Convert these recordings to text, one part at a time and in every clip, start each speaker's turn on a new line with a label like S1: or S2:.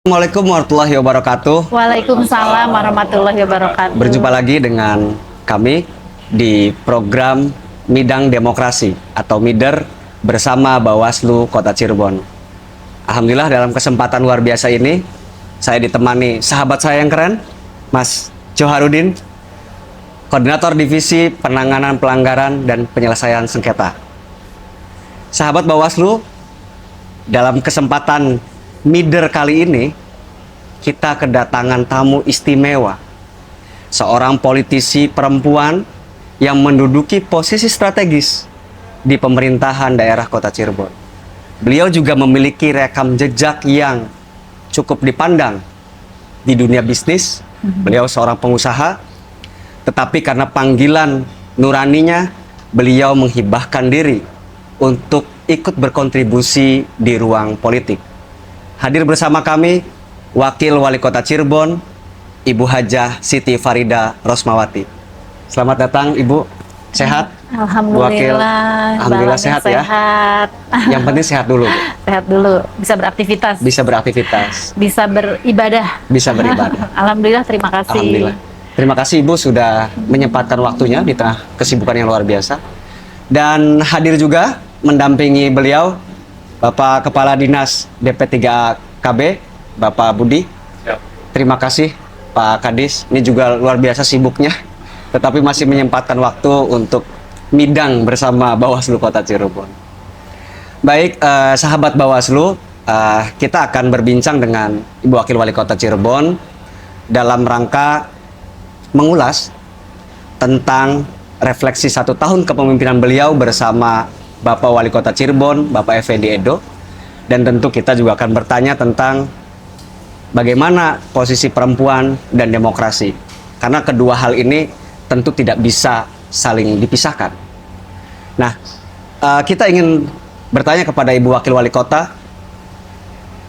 S1: Assalamualaikum warahmatullahi wabarakatuh.
S2: Waalaikumsalam warahmatullahi wabarakatuh.
S1: Berjumpa lagi dengan kami di program Midang Demokrasi atau Mider bersama Bawaslu Kota Cirebon. Alhamdulillah dalam kesempatan luar biasa ini saya ditemani sahabat saya yang keren, Mas Joharudin, Koordinator Divisi Penanganan Pelanggaran dan Penyelesaian Sengketa. Sahabat Bawaslu, dalam kesempatan Mider kali ini kita kedatangan tamu istimewa, seorang politisi perempuan yang menduduki posisi strategis di pemerintahan daerah Kota Cirebon. Beliau juga memiliki rekam jejak yang cukup dipandang di dunia bisnis. Beliau seorang pengusaha, tetapi karena panggilan nuraninya, beliau menghibahkan diri untuk ikut berkontribusi di ruang politik. Hadir bersama kami Wakil Wali Kota Cirebon, Ibu Hajah Siti Farida Rosmawati. Selamat datang Ibu, sehat?
S2: Alhamdulillah.
S1: Alhamdulillah sehat ya.
S2: Sehat.
S1: Yang penting sehat dulu. Bu.
S2: Sehat dulu, bisa beraktivitas.
S1: Bisa beraktivitas.
S2: Bisa beribadah.
S1: Bisa beribadah.
S2: Alhamdulillah, terima kasih.
S1: Alhamdulillah. Terima kasih Ibu sudah menyempatkan waktunya di tengah kesibukan yang luar biasa. Dan hadir juga mendampingi beliau Bapak Kepala Dinas DP3KB, Bapak Budi. Terima kasih Pak Kadis, ini juga luar biasa sibuknya, tetapi masih menyempatkan waktu untuk midang bersama Bawaslu Kota Cirebon. Baik, sahabat Bawaslu, kita akan berbincang dengan Ibu Wakil Wali Kota Cirebon dalam rangka mengulas tentang refleksi 1 tahun kepemimpinan beliau bersama Bapak Wali Kota Cirebon, Bapak Effendi Edo. Dan tentu kita juga akan bertanya tentang bagaimana posisi perempuan dan demokrasi. Karena kedua hal ini tentu tidak bisa saling dipisahkan. Nah, kita ingin bertanya kepada Ibu Wakil Wali Kota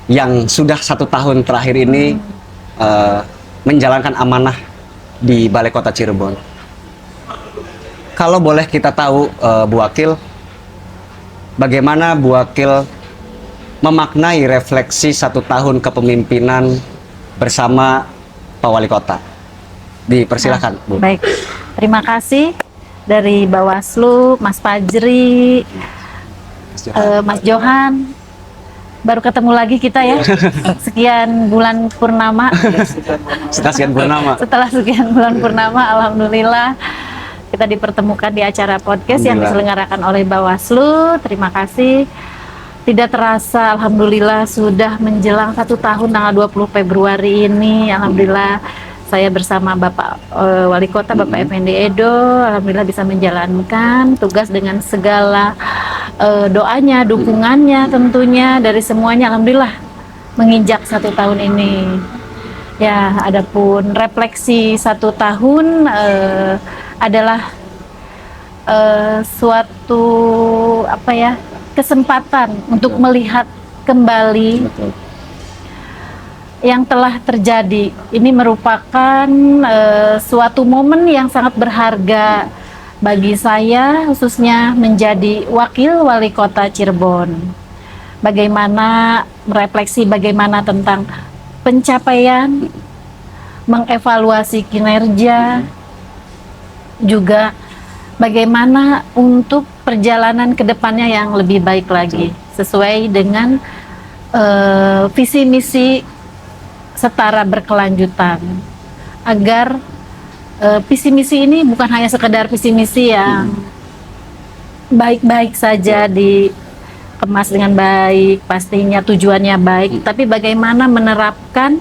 S1: yang sudah 1 tahun terakhir ini menjalankan amanah di Balai Kota Cirebon. Kalau boleh kita tahu, Bu Wakil, bagaimana Bu Wakil memaknai refleksi 1 tahun kepemimpinan bersama Pak Wali Kota? Dipersilakan, Bu.
S2: Baik, terima kasih dari Bawaslu, Mas Fajri, Mas Johan. Baru ketemu lagi kita ya, sekian bulan purnama.
S1: Setelah sekian purnama.
S2: Setelah sekian bulan purnama, alhamdulillah kita dipertemukan di acara podcast yang diselenggarakan oleh Bawaslu. Terima kasih. Tidak terasa, alhamdulillah sudah menjelang 1 tahun tanggal 20 Februari ini. Alhamdulillah saya bersama Bapak Wali Kota, Bapak Effendi Edo, alhamdulillah bisa menjalankan tugas dengan segala doanya, dukungannya tentunya dari semuanya. Alhamdulillah menginjak 1 tahun ini. Ya, adapun refleksi 1 tahun adalah suatu kesempatan untuk melihat kembali yang telah terjadi. Ini merupakan suatu momen yang sangat berharga bagi saya, khususnya menjadi Wakil Wali Kota Cirebon. Bagaimana merefleksi bagaimana tentang pencapaian, mengevaluasi kinerja, juga bagaimana untuk perjalanan ke depannya yang lebih baik lagi, sesuai dengan visi misi setara berkelanjutan, agar visi misi ini bukan hanya sekedar visi misi yang baik-baik saja dikemas dengan baik, pastinya tujuannya baik, tapi bagaimana menerapkan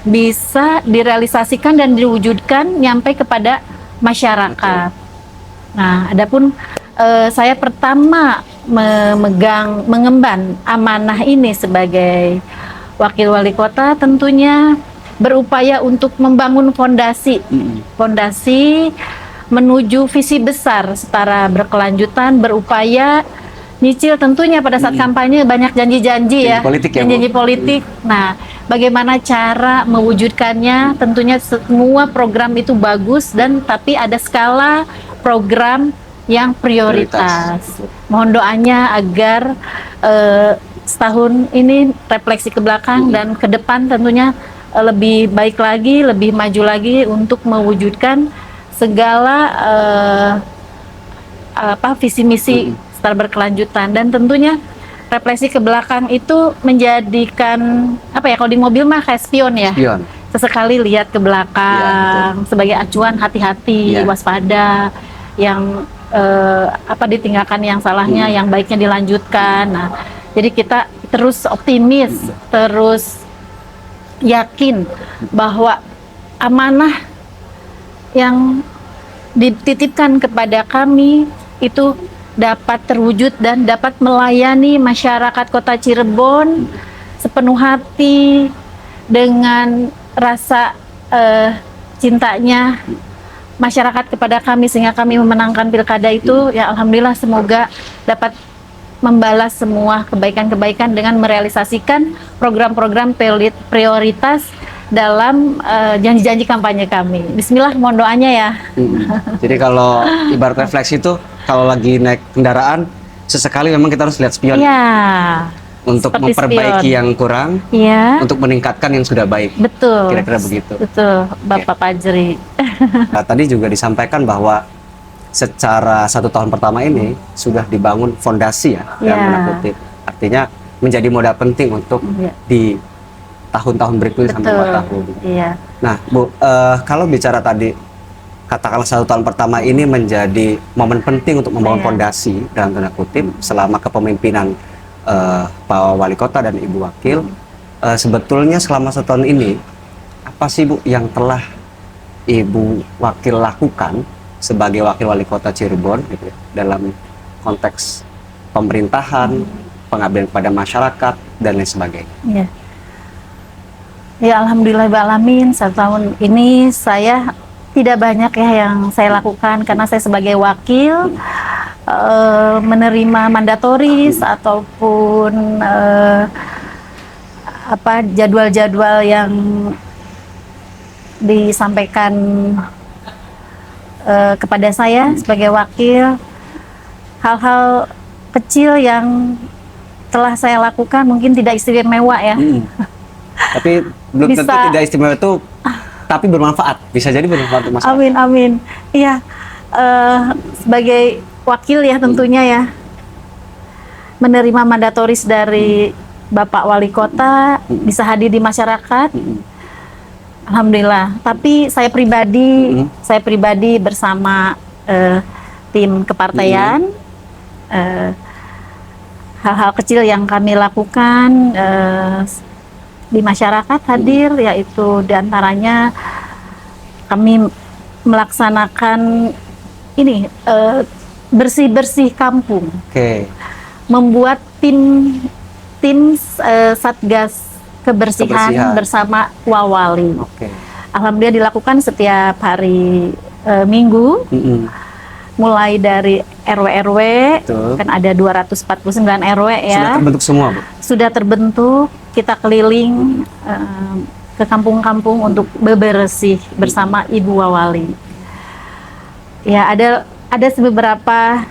S2: bisa direalisasikan dan diwujudkan nyampe kepada masyarakat. Nah, adapun saya pertama mengemban amanah ini sebagai Wakil Wali Kota, tentunya berupaya untuk membangun fondasi menuju visi besar setara berkelanjutan, berupaya nyicil tentunya pada saat kampanye banyak janji-janji ya, janji politik. Nah, bagaimana cara mewujudkannya? Tentunya semua program itu bagus, dan tapi ada skala program yang prioritas. Mohon doanya agar setahun ini refleksi ke belakang dan ke depan tentunya lebih baik lagi, lebih maju lagi untuk mewujudkan segala visi misi secara berkelanjutan. Dan tentunya refleksi ke belakang itu menjadikan kalau di mobil mah kayak spion ya.
S1: Spion.
S2: Sesekali lihat ke belakang sebagai acuan, hati-hati, waspada, yang ditinggalkan yang salahnya, yang baiknya dilanjutkan. Nah, jadi kita terus optimis, terus yakin bahwa amanah yang dititipkan kepada kami itu dapat terwujud dan dapat melayani masyarakat Kota Cirebon sepenuh hati dengan rasa cintanya masyarakat kepada kami sehingga kami memenangkan pilkada itu. Ya alhamdulillah, semoga dapat membalas semua kebaikan-kebaikan dengan merealisasikan program-program prioritas dalam janji-janji kampanye kami. Bismillah, mohon doanya ya.
S1: Jadi kalau ibarat refleksi itu kalau lagi naik kendaraan sesekali memang kita harus lihat spion.
S2: Iya.
S1: Untuk
S2: seperti
S1: memperbaiki
S2: spion
S1: yang kurang,
S2: untuk
S1: meningkatkan yang sudah baik.
S2: Betul.
S1: Kira-kira begitu.
S2: Betul, Bapak Fajri.
S1: Nah, tadi juga disampaikan bahwa secara 1 tahun pertama ini sudah dibangun fondasi ya, dalam tanda kutip. Artinya menjadi modal penting untuk di tahun-tahun berikutnya sampai 4 tahun.
S2: Iya.
S1: Nah, Bu, kalau bicara tadi, katakanlah 1 tahun pertama ini menjadi momen penting untuk membangun fondasi dalam tanda kutip selama kepemimpinan Pak Wali Kota dan Ibu Wakil. Sebetulnya selama 1 tahun ini apa sih Bu yang telah Ibu Wakil lakukan sebagai Wakil Wali Kota Cirebon gitu ya, dalam konteks pemerintahan, pengabdian kepada masyarakat dan lain sebagainya?
S2: Iya. Ya alhamdulillahirrahmanirrahim, 1 tahun ini saya tidak banyak ya yang saya lakukan karena saya sebagai wakil menerima mandatoris ataupun jadwal-jadwal yang disampaikan kepada saya sebagai wakil. Hal-hal kecil yang telah saya lakukan mungkin tidak istimewa ya.
S1: Tapi belum tentu tidak istimewa itu, tapi bermanfaat. Bisa jadi bermanfaat untuk masyarakat.
S2: Amin. Iya, sebagai wakil ya tentunya ya, menerima mandatoris dari Bapak Wali Kota, bisa hadir di masyarakat. Alhamdulillah. Tapi saya pribadi bersama tim kepartaian, hal-hal kecil yang kami lakukan di masyarakat hadir, yaitu diantaranya kami melaksanakan ini bersih-bersih kampung. Membuat tim satgas kebersihan bersama Wawali. Alhamdulillah dilakukan setiap hari Minggu. Mulai dari RW-RW, kan ada 249 RW ya.
S1: Sudah terbentuk semua, Bu? Sudah terbentuk.
S2: Kita keliling ke kampung-kampung untuk bebersih bersama Ibu Wawali. Ya, ada beberapa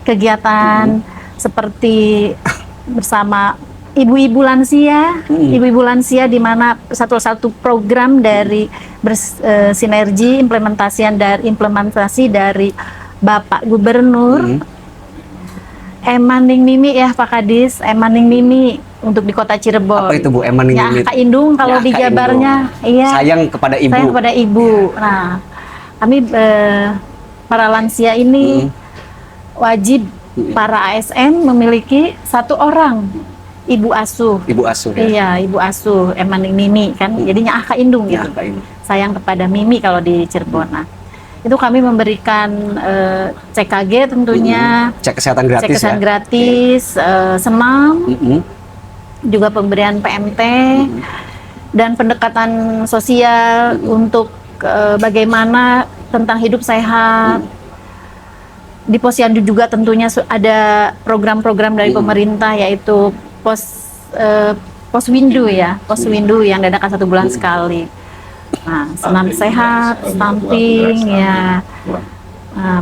S2: kegiatan seperti bersama ibu-ibu lansia, ibu-ibu lansia di mana satu program dari bersinergi implementasi dari Bapak Gubernur Emaning Mimi ya Pak Kadis, Emaning Mimi untuk di Kota Cirebon.
S1: Apa itu Bu Emaning Mimi?
S2: Kak Indung kalau di Jabarnya. Iya.
S1: Sayang kepada ibu.
S2: Sayang kepada ibu. Nah, kami para lansia ini wajib para ASN memiliki 1 orang ibu asuh.
S1: Ibu asuh ya.
S2: Iya, ibu asuh Emaning Mimi kan. Jadinya Kak Indung gitu. Sayang kepada Mimi kalau di Cirebon. Nah, itu kami memberikan CKG tentunya,
S1: cek kesehatan gratis,
S2: gratis, senam, juga pemberian PMT dan pendekatan sosial untuk bagaimana tentang hidup sehat. Di Posyandu juga tentunya ada program-program dari pemerintah, yaitu Poswindu ya, Poswindu yang diadakan 1 bulan sekali. Nah, senam sehat, stunting ya,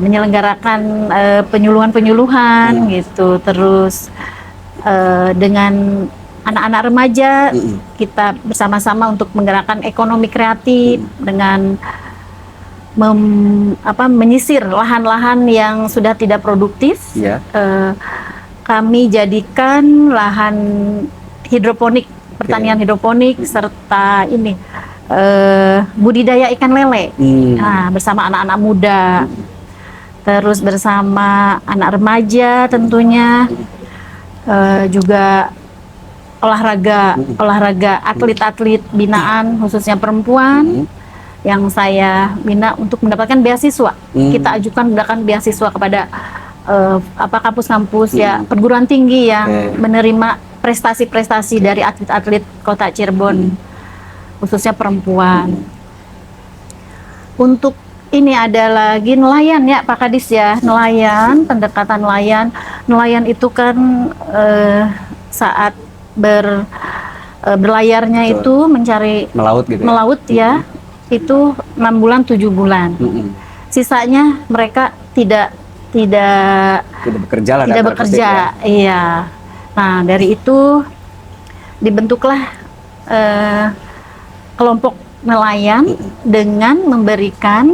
S2: menyelenggarakan penyuluhan-penyuluhan gitu. Terus dengan anak-anak remaja kita bersama-sama untuk menggerakkan ekonomi kreatif dengan menyisir lahan-lahan yang sudah tidak produktif. Kami jadikan lahan hidroponik, pertanian hidroponik serta ini budidaya ikan lele. Nah, bersama anak-anak muda, terus bersama anak remaja tentunya, juga olahraga atlet-atlet binaan khususnya perempuan yang saya bina untuk mendapatkan beasiswa. Kita ajukan mendapatkan beasiswa kepada kampus-kampus ya perguruan tinggi yang menerima prestasi-prestasi dari atlet-atlet Kota Cirebon, khususnya perempuan. Untuk ini ada lagi nelayan ya Pak Kadis ya, nelayan, pendekatan nelayan. Nelayan itu kan saat berlayarnya itu mencari
S1: melaut gitu.
S2: Melaut ya, itu 6 bulan 7 bulan. Sisanya mereka tidak
S1: bekerja lah.
S2: Tidak bekerja, ya. Iya. Nah, dari itu dibentuklah kelompok nelayan dengan memberikan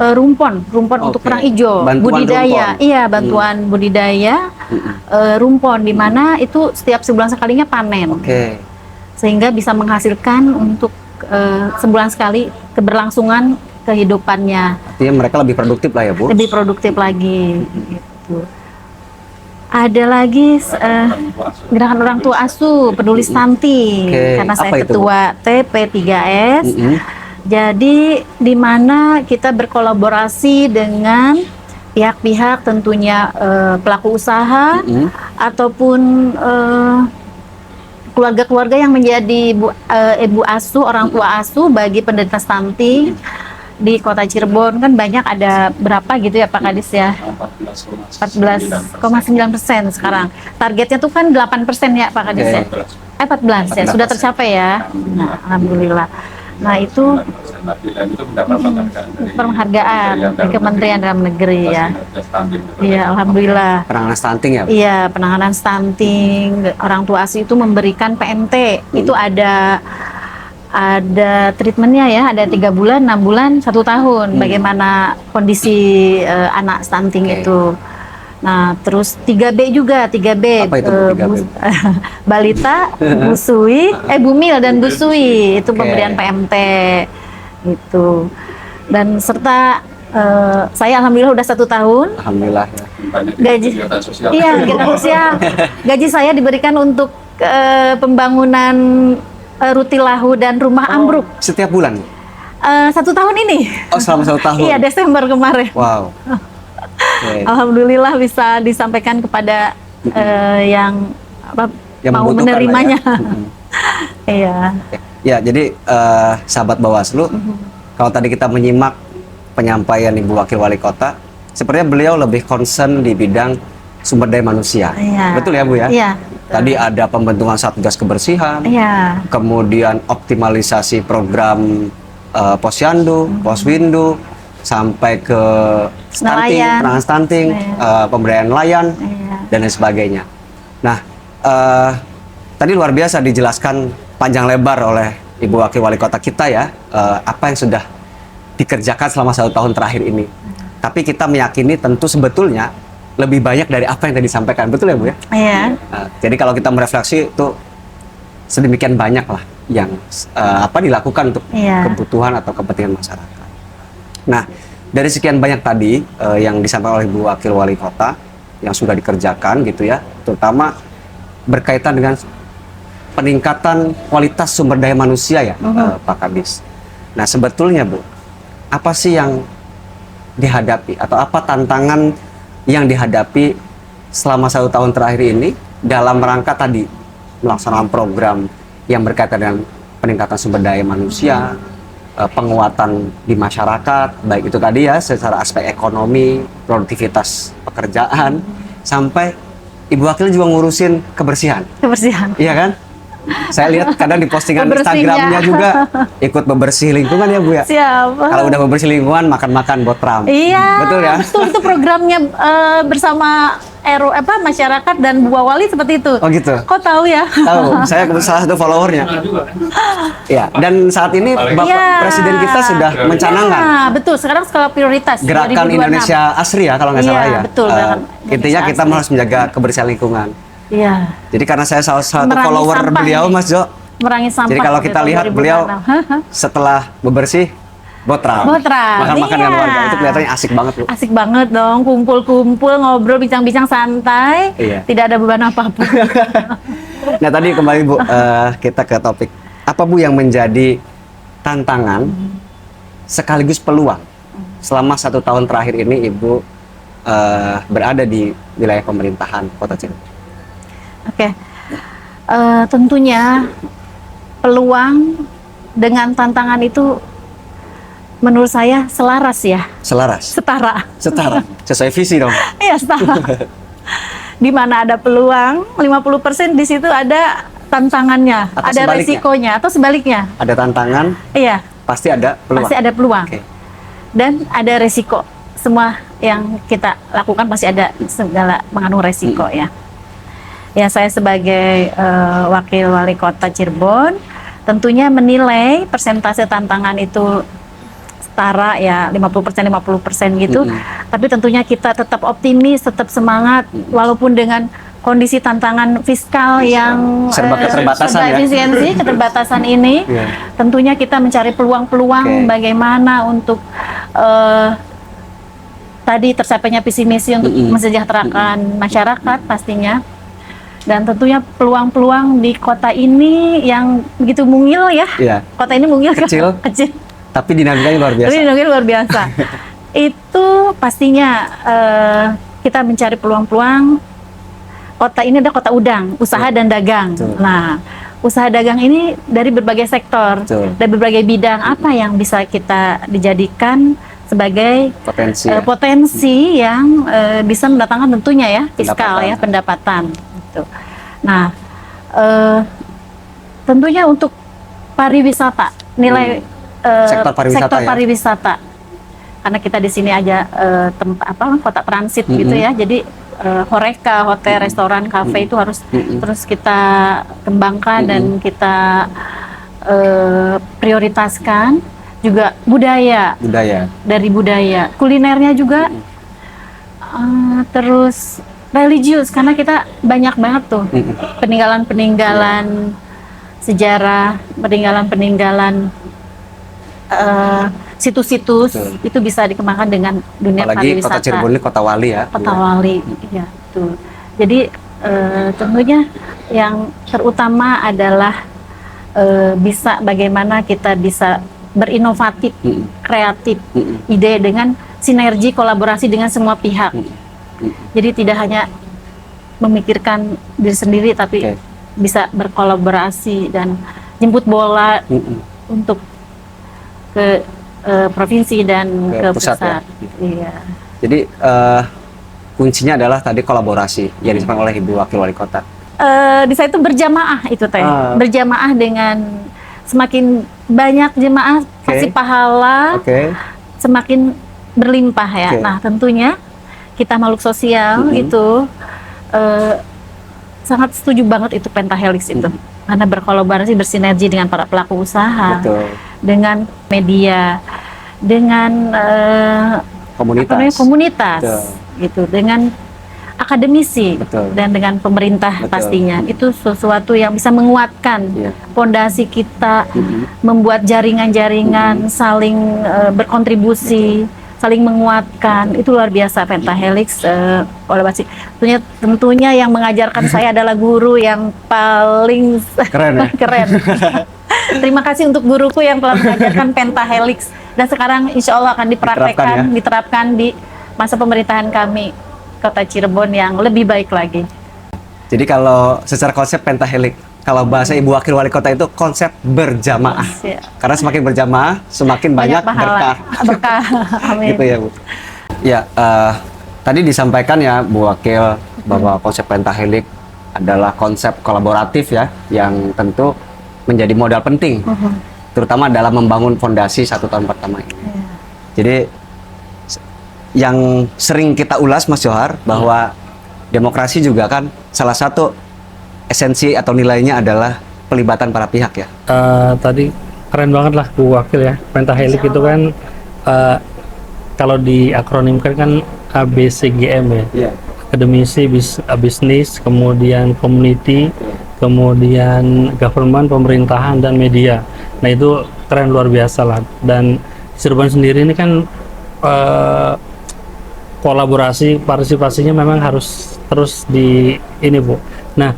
S2: rumpon untuk kerang hijau, budidaya. Rumpon. Iya, bantuan budidaya rumpon, di mana itu setiap sebulan sekalinya panen. Sehingga bisa menghasilkan untuk sebulan sekali keberlangsungan kehidupannya.
S1: Artinya mereka lebih produktif lah ya Bu?
S2: Lebih produktif lagi. Gitu. Ada lagi gerakan orang tua asuh, peduli stunting, karena saya ketua TP3S. Jadi di mana kita berkolaborasi dengan pihak-pihak tentunya pelaku usaha ataupun keluarga-keluarga yang menjadi ibu asuh, orang tua asuh bagi penderita stunting. Di Kota Cirebon kan banyak, ada berapa gitu ya Pak Kadis ya? 14,9% sekarang. Targetnya tuh kan 8% ya Pak Kadis ya? 14 ya, sudah tercapai ya. Nah, alhamdulillah. Nah, itu penghargaan dari Kementerian Dalam Negeri ya. Iya, alhamdulillah.
S1: Penanganan stunting ya?
S2: Iya, penanganan stunting. Orang tua asuh itu memberikan PMT. Itu ada treatmentnya ya, ada 3 bulan, 6 bulan, 1 tahun. Bagaimana kondisi anak stunting itu. Nah, terus 3B juga, 3B.
S1: Apa itu 3B?
S2: Balita, busui, bumil dan busui, itu pemberian PMT gitu. Dan serta saya alhamdulillah udah 1 tahun.
S1: Alhamdulillah ya.
S2: Gaji, iya, kegiatan sosial. Gaji saya diberikan untuk pembangunan rutilahu dan rumah ambruk.
S1: Setiap bulan?
S2: 1 tahun ini.
S1: Oh, selama 1 tahun?
S2: Iya, Desember kemarin.
S1: Wow.
S2: Alhamdulillah bisa disampaikan kepada yang mau menerimanya. Iya.
S1: Ya, jadi sahabat Bawaslu, kalau tadi kita menyimak penyampaian Ibu Wakil Wali Kota, sepertinya beliau lebih concern di bidang sumber daya manusia. Betul ya Bu ya?
S2: Iya.
S1: Tadi ada pembentukan Satgas Kebersihan, kemudian optimalisasi program Posyandu, Poswindu, sampai ke stunting, penanganan stunting, pemberdayaan nelayan, dan lain sebagainya. Nah, tadi luar biasa dijelaskan panjang lebar oleh Ibu Wakil Wali Kota kita ya, apa yang sudah dikerjakan selama 1 tahun terakhir ini. Tapi kita meyakini tentu sebetulnya lebih banyak dari apa yang tadi disampaikan, betul ya Bu ya?
S2: Iya.
S1: Jadi kalau kita merefleksi itu sedemikian banyak lah yang dilakukan untuk kebutuhan atau kepentingan masyarakat. Nah, dari sekian banyak tadi yang disampaikan oleh Bu Wakil Wali Kota yang sudah dikerjakan gitu ya, terutama berkaitan dengan peningkatan kualitas sumber daya manusia ya, Pak Kadis. Nah, sebetulnya Bu, apa sih yang dihadapi atau apa tantangan yang dihadapi selama 1 tahun terakhir ini dalam rangka tadi melaksanakan program yang berkaitan dengan peningkatan sumber daya manusia, penguatan di masyarakat, baik itu tadi ya secara aspek ekonomi, produktivitas pekerjaan, sampai Ibu Wakil juga ngurusin kebersihan. Kebersihan. Iya kan? Saya lihat kadang di postingan Instagramnya juga ikut bebersih lingkungan ya Bu ya.
S2: Siap.
S1: Kalau udah bebersih lingkungan, makan-makan botram.
S2: Iya.
S1: Betul ya?
S2: Betul, itu programnya bersama masyarakat dan Bu Wali seperti itu.
S1: Oh gitu.
S2: Kok tahu ya?
S1: Tahu, saya salah satu followernya. Ya, dan saat ini Bapak
S2: Iya.
S1: Presiden kita sudah mencanangkan
S2: Iya, betul. Sekarang skala prioritas.
S1: gerakan
S2: 2026.
S1: Indonesia Asri ya kalau nggak salah
S2: Iya,
S1: ya.
S2: betul, gerakan
S1: Intinya
S2: Indonesia
S1: kita
S2: Asri.
S1: harus menjaga kebersihan lingkungan.
S2: Iya.
S1: Jadi karena saya salah satu
S2: Merangi
S1: follower
S2: sampah
S1: beliau,
S2: ini.
S1: Mas Jo.
S2: Merangi sampah.
S1: Jadi kalau
S2: sampai
S1: kita
S2: tahun
S1: lihat beliau
S2: 2026.
S1: setelah bebersih, botram. Makan-makan dengan
S2: Iya.
S1: warga itu kelihatannya asik banget, Bu.
S2: Asik banget dong, kumpul-kumpul, ngobrol, bincang-bincang santai.
S1: Iya.
S2: Tidak ada beban apapun.
S1: Nah tadi kembali Bu, kita ke topik. Apa Bu yang menjadi tantangan sekaligus peluang selama 1 tahun terakhir ini Ibu berada di wilayah pemerintahan Kota Cirebon?
S2: Oke. Tentunya peluang dengan tantangan itu menurut saya selaras ya,
S1: Selaras,
S2: setara.
S1: setara, sesuai visi dong.
S2: Iya, setara. Di mana ada peluang, 50% di situ ada tantangannya,
S1: Atau
S2: ada
S1: sebaliknya?
S2: resikonya atau sebaliknya.
S1: Ada tantangan,
S2: Iya,
S1: pasti ada peluang.
S2: pasti ada peluang.
S1: Oke.
S2: Dan ada resiko. Semua yang kita lakukan pasti ada segala mengandung resiko ya. Ya, saya sebagai wakil wali kota Cirebon tentunya menilai persentase tantangan itu setara ya 50% gitu. Tapi tentunya kita tetap optimis, tetap semangat walaupun dengan kondisi tantangan fiskal yang
S1: Serba keterbatasan
S2: serba
S1: ya.
S2: efisiensi, keterbatasan ini.
S1: Iya.
S2: Tentunya kita mencari peluang-peluang
S1: Oke.
S2: bagaimana untuk tadi tercapainya visi misi untuk mensejahterakan masyarakat pastinya. Dan tentunya peluang-peluang di kota ini yang begitu mungil ya.
S1: Iya.
S2: Kota ini mungil kan?
S1: Kecil.
S2: Kecil.
S1: Tapi dinamikanya luar biasa.
S2: Tapi dinamikanya luar biasa. Itu pastinya kita mencari peluang-peluang. Kota ini ada kota udang, usaha dan dagang.
S1: Betul.
S2: Nah, usaha dagang ini dari berbagai sektor,
S1: Betul.
S2: dari berbagai bidang. Apa yang bisa kita dijadikan sebagai
S1: Potensi. Ya.
S2: potensi yang bisa mendatangkan tentunya ya fiskal
S1: Pendapatan.
S2: ya pendapatan. Gitu. Nah, tentunya untuk pariwisata nilai
S1: Sektor pariwisata ya?
S2: karena kita di sini aja kota transit gitu ya, jadi Horeca, hotel, restoran, kafe itu harus terus kita kembangkan dan kita prioritaskan. Juga budaya, dari budaya, kulinernya juga, terus religius karena kita banyak banget tuh peninggalan-peninggalan sejarah, peninggalan-peninggalan situs-situs itu bisa dikembangkan dengan dunia
S1: Apalagi
S2: pariwisata.
S1: Kota Cirebon ini kota wali ya.
S2: Kota wali, iya betul. Jadi tentunya yang terutama adalah bisa bagaimana kita bisa berinovatif, kreatif, ide dengan sinergi kolaborasi dengan semua pihak. Jadi tidak hanya memikirkan diri sendiri, tapi bisa berkolaborasi dan jemput bola untuk ke provinsi dan ke pusat.
S1: Ya.
S2: Iya.
S1: Jadi kuncinya adalah tadi kolaborasi yang disampaikan oleh Ibu Wakil Wali Kota.
S2: Di saya itu berjamaah itu teh, berjamaah dengan semakin banyak jemaah pasti pahala semakin berlimpah ya. Nah tentunya kita makhluk sosial itu sangat setuju banget itu pentahelix itu karena berkolaborasi bersinergi dengan para pelaku usaha, dengan media, dengan komunitas gitu, dengan akademisi dan dengan pemerintah pastinya. Itu sesuatu yang bisa menguatkan fondasi kita, membuat jaringan-jaringan saling berkontribusi, saling menguatkan. Itu luar biasa pentahelix kolaborasi. Tentunya yang mengajarkan saya adalah guru yang paling
S1: keren.
S2: Terima kasih untuk guruku yang telah mengajarkan pentahelix dan sekarang insya Allah akan dipraktekkan, diterapkan di masa pemerintahan kami Kota Cirebon yang lebih baik lagi.
S1: Jadi kalau secara konsep pentahelix, kalau bahasa Ibu Wakil Wali Kota itu konsep berjamaah. Karena semakin berjamaah, semakin banyak berkah.
S2: Berkah. Amin.
S1: Gitu ya Bu. Ya, tadi disampaikan ya Bu Wakil bahwa konsep pentahelix adalah konsep kolaboratif ya, yang tentu menjadi modal penting, terutama dalam membangun fondasi 1 tahun pertama ini. Jadi yang sering kita ulas Mas Johar bahwa Demokrasi juga kan salah satu esensi atau nilainya adalah pelibatan para pihak ya.
S3: Tadi keren banget lah Bu Wakil ya. Pentahelix itu kan kalau diakronimkan kan ABCGM ya.
S1: Iya.
S3: Akademisi, bisnis, kemudian community, kemudian government, pemerintahan, dan media. Nah itu keren luar biasa lah. Dan Cirebon sendiri ini kan kolaborasi, partisipasinya memang harus terus di ini Bu. Nah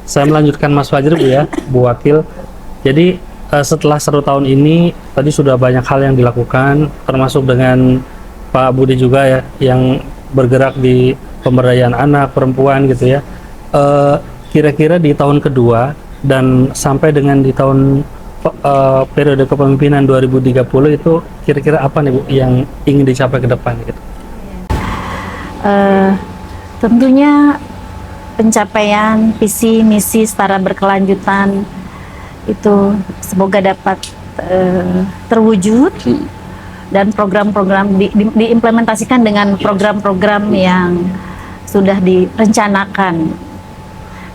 S3: saya melanjutkan Mas Fajri Bu ya, Bu Wakil. Jadi setelah 1 tahun ini tadi sudah banyak hal yang dilakukan, termasuk dengan Pak Budi juga ya yang bergerak di pemberdayaan anak, perempuan gitu ya. Kira-kira di tahun kedua dan sampai dengan di tahun periode kepemimpinan 2030 itu kira-kira apa nih Bu yang ingin dicapai ke depan gitu?
S2: Tentunya pencapaian visi misi setara berkelanjutan itu semoga dapat terwujud dan program-program diimplementasikan dengan program-program yang sudah direncanakan.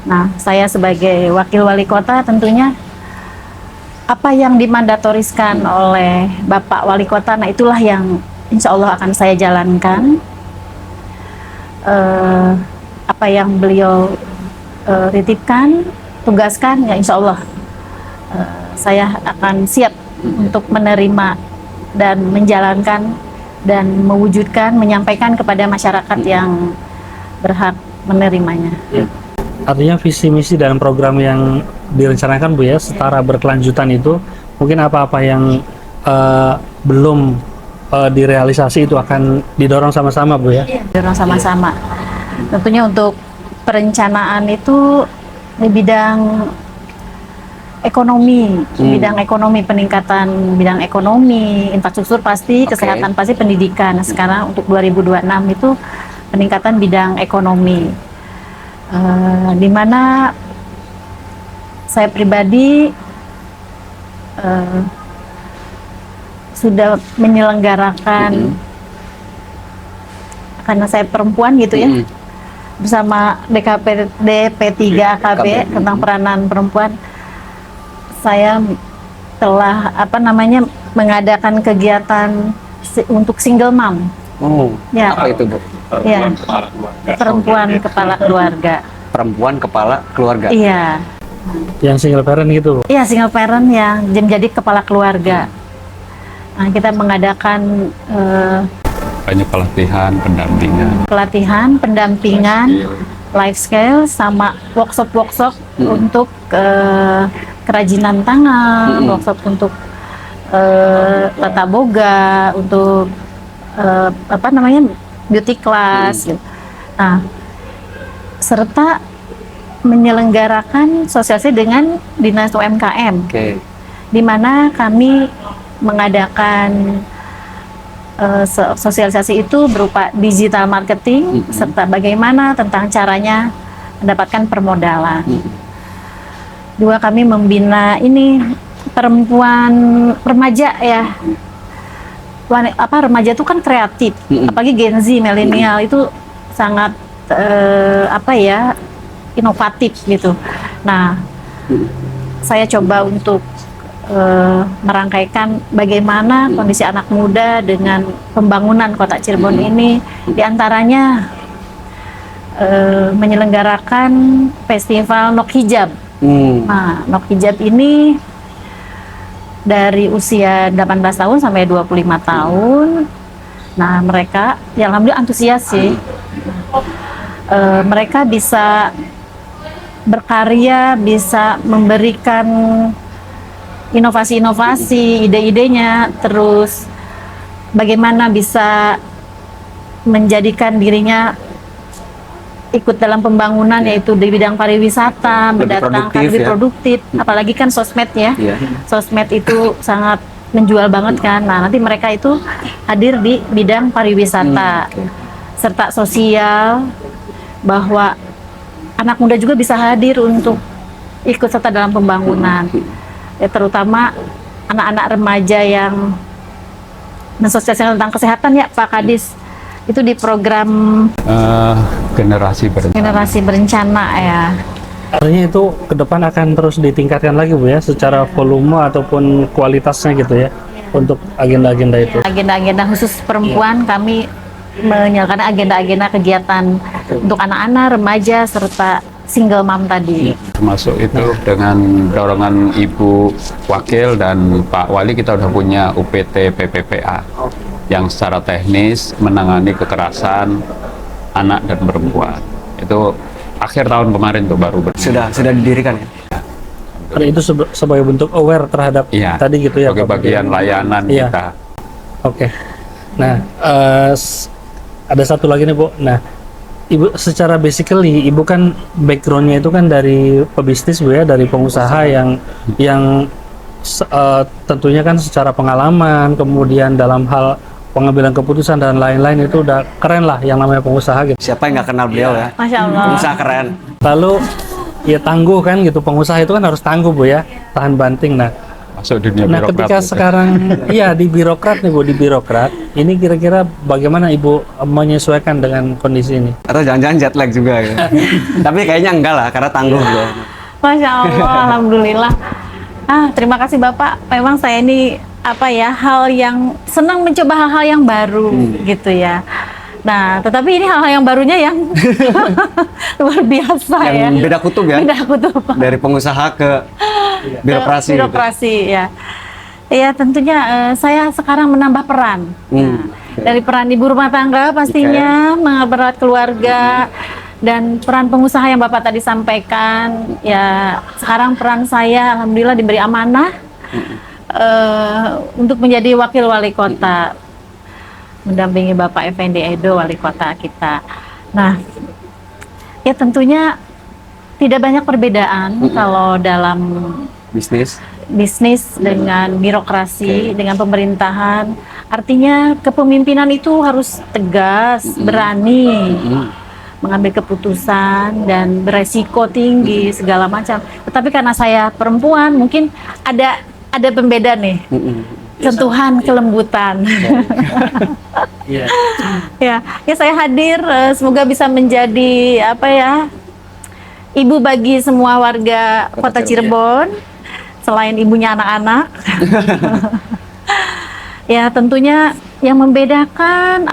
S2: Nah, saya sebagai wakil wali kota tentunya apa yang dimandatoriskan oleh Bapak Wali Kota, nah itulah yang insya Allah akan saya jalankan. Apa yang beliau titipkan, tugaskan, ya insya Allah saya akan siap untuk menerima dan menjalankan dan mewujudkan, menyampaikan kepada masyarakat yang berhak menerimanya.
S3: Artinya visi misi dan program yang direncanakan Bu ya setara berkelanjutan itu mungkin apa-apa yang belum direalisasi itu akan didorong sama-sama Bu ya?
S2: Didorong sama-sama. Tentunya untuk perencanaan itu di bidang ekonomi, bidang ekonomi, peningkatan bidang ekonomi, infrastruktur pasti, kesehatan pasti, pendidikan. Sekarang untuk 2026 itu peningkatan bidang ekonomi, di mana saya pribadi sudah menyelenggarakan, karena saya perempuan gitu ya, bersama DP3 AKB tentang peranan perempuan, saya telah mengadakan kegiatan untuk single mom. Ya.
S1: Apa itu Bu?
S2: Ya. Perempuan kepala keluarga.
S1: Perempuan kepala keluarga.
S2: Iya.
S3: Yang single parent gitu Bu?
S2: Iya, single parent yang menjadi kepala keluarga. Nah, kita mengadakan
S4: banyak
S2: pelatihan, pendampingan, life skill, sama workshop untuk kerajinan tangan, workshop untuk tata boga, untuk beauty class, gitu. Nah, serta menyelenggarakan sosialisasi dengan Dinas UMKM, di mana kami mengadakan sosialisasi itu berupa digital marketing, serta bagaimana tentang caranya mendapatkan permodalan. Dua, kami membina ini perempuan remaja ya. Remaja itu kan kreatif, apalagi Gen Z, milenial itu sangat inovatif gitu. Nah, saya coba untuk merangkaikan bagaimana kondisi anak muda dengan pembangunan Kota Cirebon ini, diantaranya menyelenggarakan festival Nok Hijab. Nah, Nok Hijab ini dari usia 18 tahun sampai 25 tahun. Nah, mereka yang alhamdulillah antusias sih. Mereka bisa berkarya, bisa memberikan inovasi-inovasi, ide-idenya, terus bagaimana bisa menjadikan dirinya ikut dalam pembangunan, yaitu di bidang pariwisata, mendatangkan lebih produktif, apalagi kan sosmed ya. Sosmed itu sangat menjual banget kan. Nah, nanti mereka itu hadir di bidang pariwisata, serta sosial, bahwa anak muda juga bisa hadir untuk ikut serta dalam pembangunan. Ya, terutama anak-anak remaja yang mensosialisasikan tentang kesehatan ya Pak Kadis. Itu di program
S4: Generasi berencana.
S2: generasi berencana ya.
S3: Artinya itu ke depan akan terus ditingkatkan lagi Bu ya, secara volume ataupun kualitasnya gitu ya, untuk agenda-agenda itu.
S2: Agenda-agenda khusus perempuan kami menyalakan agenda-agenda kegiatan untuk anak-anak, remaja, serta single mom tadi.
S4: Termasuk itu dengan dorongan Ibu Wakil dan Pak Wali, kita udah punya UPT PPPA yang secara teknis menangani kekerasan anak dan perempuan. Itu akhir tahun kemarin tuh baru
S1: Sudah didirikan ya.
S3: Karena itu sebagai bentuk aware terhadap
S4: Iya,
S3: tadi gitu ya.
S4: sebagai
S3: Pak,
S4: bagian layanan
S3: Iya.
S4: kita.
S3: Oke. Nah, ada satu lagi nih Bu. Nah, Ibu secara basically Ibu kan backgroundnya itu kan dari pebisnis Bu ya, dari pengusaha yang tentunya kan secara pengalaman, kemudian dalam hal pengambilan keputusan dan lain-lain itu udah keren lah yang namanya pengusaha gitu.
S1: Siapa yang nggak kenal beliau ya?
S2: Masya Allah.
S1: Pengusaha keren.
S3: Lalu ya tangguh kan gitu, pengusaha itu kan harus tangguh Bu ya, tahan banting. Nah,
S4: Masuk dunia
S3: nah
S4: birokrat.
S3: ketika
S4: gitu.
S3: sekarang iya di birokrat nih Bu, di birokrat ini kira-kira bagaimana Ibu menyesuaikan dengan kondisi ini?
S1: Atau jangan-jangan jet lag juga gitu. Tapi kayaknya enggak lah, karena tangguh beliau.
S2: Masya Allah, alhamdulillah. Terima kasih Bapak. Memang saya ini hal yang senang mencoba hal-hal yang baru gitu ya. Nah, tetapi ini hal-hal yang barunya yang luar biasa ya.
S1: Yang beda kutub ya.
S2: Beda kutub.
S1: Dari pengusaha ke birokrasi. Gitu.
S2: Birokrasi ya. Ya tentunya saya sekarang menambah peran. Nah, dari peran ibu rumah tangga pastinya mengeberat keluarga, dan peran pengusaha yang Bapak tadi sampaikan. Ya sekarang peran saya alhamdulillah diberi amanah untuk menjadi wakil wali kota, mendampingi Bapak Effendi Edo, wali kota kita. Nah, ya tentunya tidak banyak perbedaan kalau dalam bisnis dengan birokrasi, dengan pemerintahan. Artinya kepemimpinan itu harus tegas, berani, mengambil keputusan dan beresiko tinggi segala macam. Tetapi karena saya perempuan, mungkin ada pembeda nih. Sentuhan kelembutan. Ya saya hadir, semoga bisa menjadi ibu bagi semua warga Kota Cirebon, selain ibunya anak-anak. Ya tentunya yang membedakan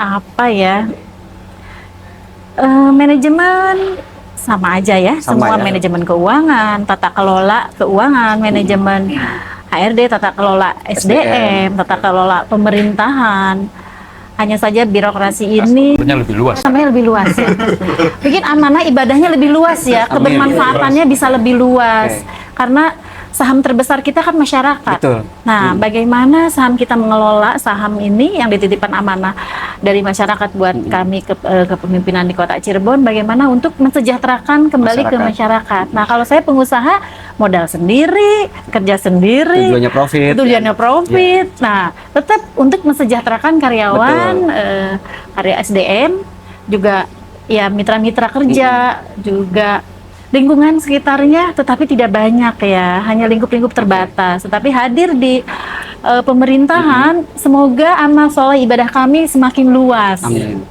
S2: manajemen sama aja ya, semua manajemen keuangan, tata kelola keuangan, manajemen HRD, tata kelola SDM, tata kelola pemerintahan. Hanya saja birokrasi ini
S4: lebih luas.
S2: sampai lebih luas ya. Mungkin amanah ibadahnya lebih luas ya, kebermanfaatannya bisa lebih luas. Karena saham terbesar kita kan masyarakat.
S1: Betul.
S2: Nah, bagaimana saham kita mengelola saham ini yang dititipkan amanah dari masyarakat buat kami kepemimpinan di Kota Cirebon, bagaimana untuk mensejahterakan kembali ke masyarakat. Nah, kalau saya pengusaha, modal sendiri, kerja sendiri, tujuannya profit. Nah, tetap untuk mensejahterakan karyawan, karya SDM, juga ya mitra-mitra kerja, juga lingkungan sekitarnya, tetapi tidak banyak ya, hanya lingkup-lingkup terbatas. Tetapi hadir di pemerintahan, semoga amal soleh ibadah kami semakin luas.
S1: Amin.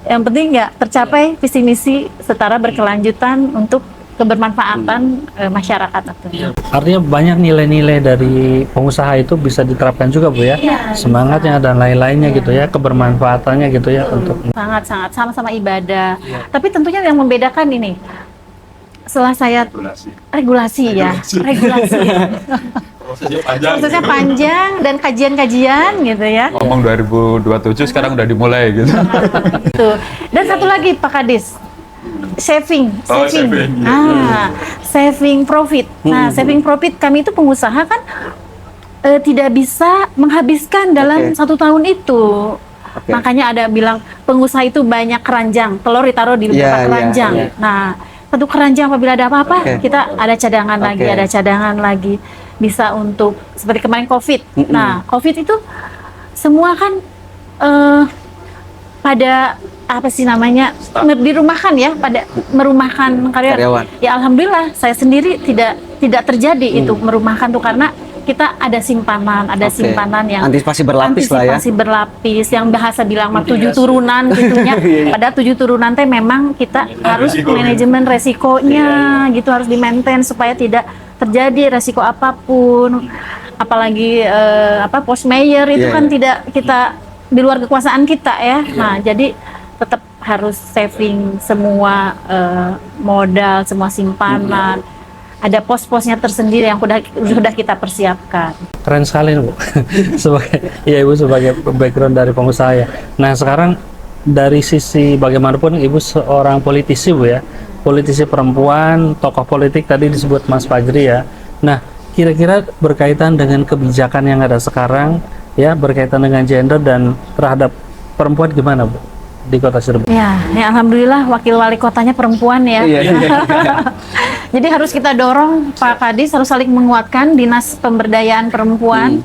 S2: Yang penting ya tercapai visi misi setara berkelanjutan untuk kebermanfaatan masyarakat tentunya.
S3: Artinya banyak nilai-nilai dari pengusaha itu bisa diterapkan juga Bu ya, semangatnya dan lain-lainnya gitu ya, kebermanfaatannya gitu ya untuk
S2: sangat-sangat sama-sama ibadah. Tapi tentunya yang membedakan ini, setelah saya regulasi. Prosesnya panjang dan kajian-kajian gitu ya.
S4: Ngomong 2027 sekarang udah dimulai gitu.
S2: Gitu. Dan satu lagi Pak Kadis, saving. Saving profit. Nah, saving profit kami itu pengusaha kan tidak bisa menghabiskan dalam 1 tahun itu. Makanya ada bilang pengusaha itu banyak keranjang, telur ditaruh di beberapa keranjang. Nah, satu keranjang apabila ada apa-apa, kita ada cadangan lagi, bisa untuk seperti kemarin COVID. Nah, COVID itu semua kan pada dirumahkan ya, pada merumahkan karyawan. Ya alhamdulillah saya sendiri tidak terjadi itu merumahkan tuh, karena kita ada simpanan,
S1: Oke.
S2: simpanan yang
S1: Antisipasi berlapis lah ya.
S2: antisipasi berlapis, yang bahasa bilang mah 7 turunan gitunya. Padahal 7 turunan teh memang kita harus manajemen resikonya gitu, harus di-maintain supaya tidak terjadi resiko apapun. Apalagi post mayor itu
S1: Iya,
S2: kan
S1: iya.
S2: tidak kita di luar kekuasaan kita ya. Nah, jadi tetap harus saving semua modal, semua simpanan. Ada pos-posnya tersendiri yang sudah kita persiapkan.
S3: Keren sekali Bu. Ibu sebagai background dari pengusaha ya. Nah sekarang dari sisi bagaimanapun Ibu seorang politisi Bu ya, politisi perempuan, tokoh politik tadi disebut Mas Fajri ya. Nah kira-kira berkaitan dengan kebijakan yang ada sekarang ya, berkaitan dengan gender dan terhadap perempuan gimana Bu di Kota Cirebon?
S2: Ya, alhamdulillah wakil wali kotanya perempuan ya.
S1: Iya.
S2: Jadi harus kita dorong Pak Kadis harus saling menguatkan dinas pemberdayaan perempuan.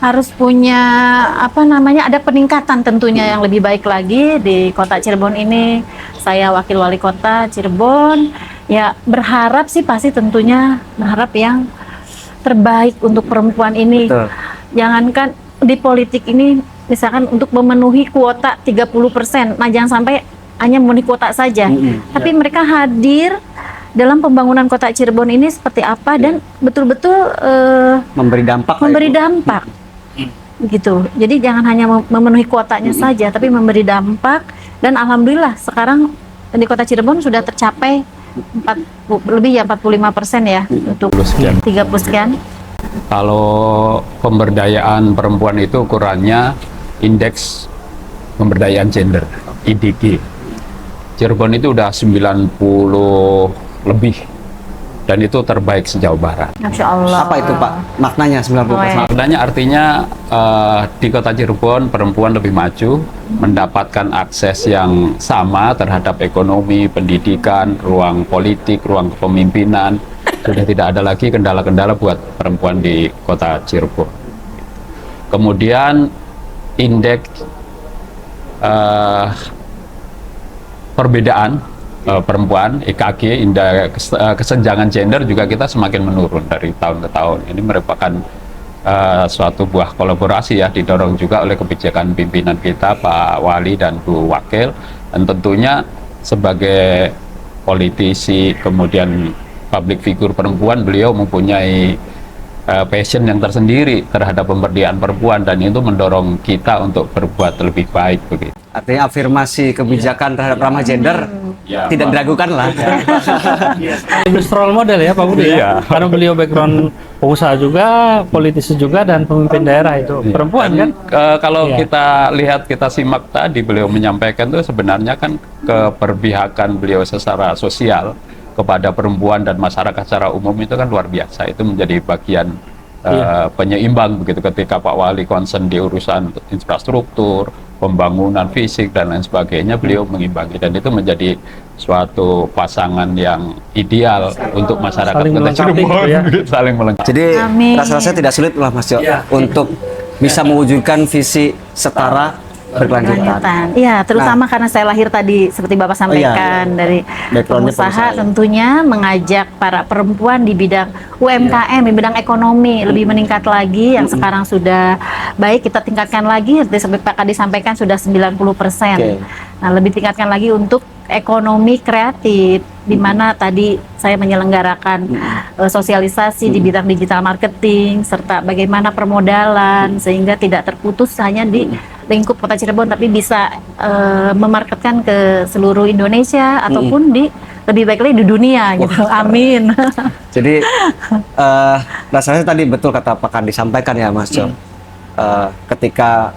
S2: Harus punya ada peningkatan tentunya yang lebih baik lagi di Kota Cirebon ini. Saya wakil wali kota Cirebon. Ya, berharap sih pasti tentunya berharap yang terbaik untuk perempuan ini.
S1: Betul.
S2: Jangankan di politik ini misalkan untuk memenuhi kuota 30%. Nah, jangan sampai hanya memenuhi kuota saja. Tapi mereka hadir dalam pembangunan Kota Cirebon ini seperti apa dan betul-betul
S1: Memberi dampak.
S2: memberi dampak. Gitu. Jadi jangan hanya memenuhi kuotanya saja, tapi memberi dampak. Dan alhamdulillah sekarang di Kota Cirebon sudah tercapai lebih ya 45% ya untuk
S4: 30 sekian.
S2: 30 sekian.
S4: Kalau pemberdayaan perempuan itu ukurannya indeks pemberdayaan gender, IDG. Cirebon itu udah 90 lebih dan itu terbaik sejauh barat.
S2: Masya Allah.
S1: Apa itu Pak? Maknanya 90%.
S2: Oh, ya.
S4: Maknanya artinya di Kota Cirebon perempuan lebih maju, mendapatkan akses yang sama terhadap ekonomi, pendidikan, ruang politik, ruang kepemimpinan. Sudah tidak ada lagi kendala-kendala buat perempuan di Kota Cirebon. Kemudian indeks perbedaan perempuan, EKG, indeks kesenjangan gender juga kita semakin menurun dari tahun ke tahun. Ini merupakan suatu buah kolaborasi ya, didorong juga oleh kebijakan pimpinan kita Pak Wali dan Bu Wakil, dan tentunya sebagai politisi kemudian public figure perempuan, beliau mempunyai passion yang tersendiri terhadap pemberdayaan perempuan dan itu mendorong kita untuk berbuat lebih baik begitu.
S1: Artinya afirmasi kebijakan terhadap ramah gender
S4: Ya,
S1: tidak diragukan lah.
S3: Best role model ya Pak Budi
S4: Iya.
S3: ya. Karena beliau background pengusaha juga, politisi juga dan pemimpin daerah itu perempuan kan.
S4: Kalau
S3: Iya.
S4: kita lihat, kita simak tadi beliau menyampaikan itu sebenarnya kan keberpihakan beliau secara sosial kepada perempuan dan masyarakat secara umum itu kan luar biasa. Itu menjadi bagian penyeimbang begitu ketika Pak Wali concern di urusan infrastruktur, pembangunan fisik dan lain sebagainya, beliau mengimbangi dan itu menjadi suatu pasangan yang ideal untuk masyarakat
S3: Saling
S4: Kota
S3: melengkapi
S4: Cirebon.
S3: gitu ya.
S4: Saling melengkapi.
S1: Jadi
S2: Amin.
S1: rasa-rasanya tidak sulit lah Mas Jo
S3: Iya.
S1: untuk bisa mewujudkan visi setara berkelanjutan.
S2: Berkelanjutan. Iya, terutama karena saya lahir tadi seperti Bapak sampaikan dari
S1: Backgroundnya
S2: pengusaha
S1: pengusaha.
S2: tentunya mengajak para perempuan di bidang UMKM, di bidang ekonomi lebih meningkat lagi yang sekarang sudah baik kita tingkatkan lagi seperti Pak Kadi sampaikan sudah 90%.
S1: Oke.
S2: Nah, lebih tingkatkan lagi untuk ekonomi kreatif di mana tadi saya menyelenggarakan sosialisasi di bidang digital marketing serta bagaimana permodalan sehingga tidak terputus hanya di lingkup Kota Cirebon tapi bisa memarketkan ke seluruh Indonesia ataupun di lebih baik lagi di dunia gitu. Amin.
S1: Jadi rasanya tadi betul kata Pak Kandi sampaikan ya Mas Jo. Ketika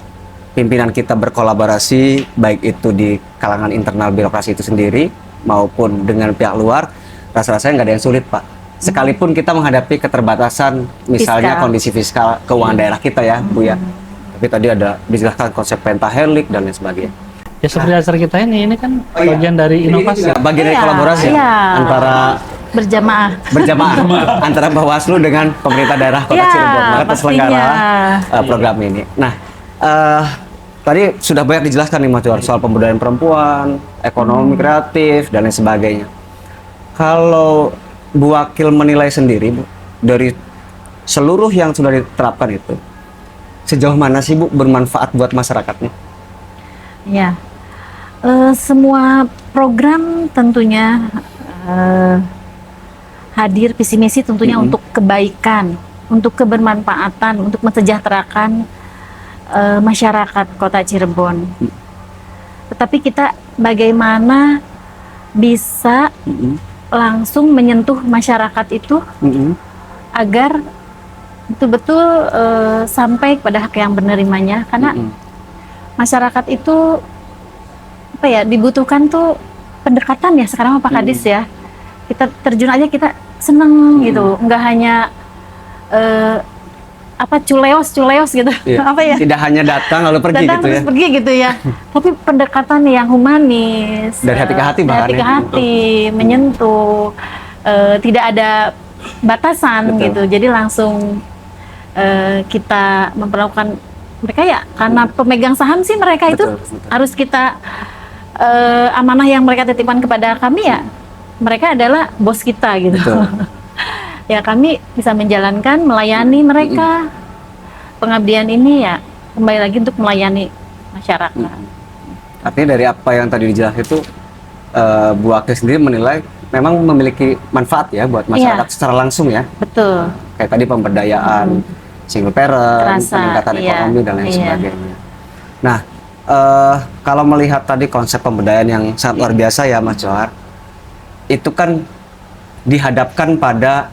S1: pimpinan kita berkolaborasi baik itu di kalangan internal birokrasi itu sendiri maupun dengan pihak luar, rasa-rasanya nggak ada yang sulit Pak. Sekalipun kita menghadapi keterbatasan misalnya
S2: Fiskal.
S1: kondisi fiskal keuangan daerah kita ya Bu ya. Tapi tadi ada dijelaskan konsep pentahelix dan lain sebagainya.
S3: Ya seperti acara kita ini kan bagian dari inovasi.
S1: Bagian dari
S2: Iya,
S1: kolaborasi
S2: iya.
S1: antara
S2: Berjamaah.
S1: berjamaah antara Bawaslu dengan pemerintah daerah Kota
S2: Ya,
S1: Cirebon maka terselenggara
S2: pastinya.
S1: program ini. Nah, tadi sudah banyak dijelaskan nih Mas Johan soal pemberdayaan perempuan, ekonomi kreatif dan lain sebagainya. Kalau Bu Wakil menilai sendiri Bu, dari seluruh yang sudah diterapkan itu sejauh mana sih Bu bermanfaat buat masyarakatnya?
S2: Ya, semua program tentunya hadir visi misi tentunya untuk kebaikan, untuk kebermanfaatan, untuk mensejahterakan masyarakat Kota Cirebon. Tetapi kita bagaimana bisa langsung menyentuh masyarakat itu agar betul-betul sampai kepada hak yang menerimanya, karena masyarakat itu apa ya, dibutuhkan tuh pendekatan ya sekarang Pak Kadis ya. Kita terjun aja kita seneng gitu, nggak hanya culeos gitu. Apa ya,
S1: Tidak hanya datang lalu pergi
S2: datang
S1: gitu ya.
S2: terus pergi gitu ya. Tapi pendekatan yang humanis,
S1: Dari hati ke hati
S2: dari
S1: bahkan
S2: hati ke
S1: ya.
S2: hati, menyentuh, tidak ada batasan.
S1: Betul.
S2: Gitu. Jadi langsung kita memperlakukan mereka ya, karena pemegang saham sih mereka itu
S1: Betul.
S2: harus kita amanah yang mereka titipkan kepada kami ya, mereka adalah bos kita gitu.
S1: Betul.
S2: Ya kami bisa menjalankan, melayani mereka. Pengabdian ini ya kembali lagi untuk melayani masyarakat.
S1: Artinya dari apa yang tadi dijelaskan itu Bu Wakil sendiri menilai memang memiliki manfaat ya buat masyarakat secara langsung ya.
S2: Betul.
S1: Kayak tadi pemberdayaan single parent,
S2: Terasa,
S1: peningkatan
S2: iya,
S1: ekonomi dan lain
S2: iya.
S1: sebagainya. Nah, kalau melihat tadi konsep pemberdayaan yang sangat luar biasa ya Mas Johar, itu kan dihadapkan pada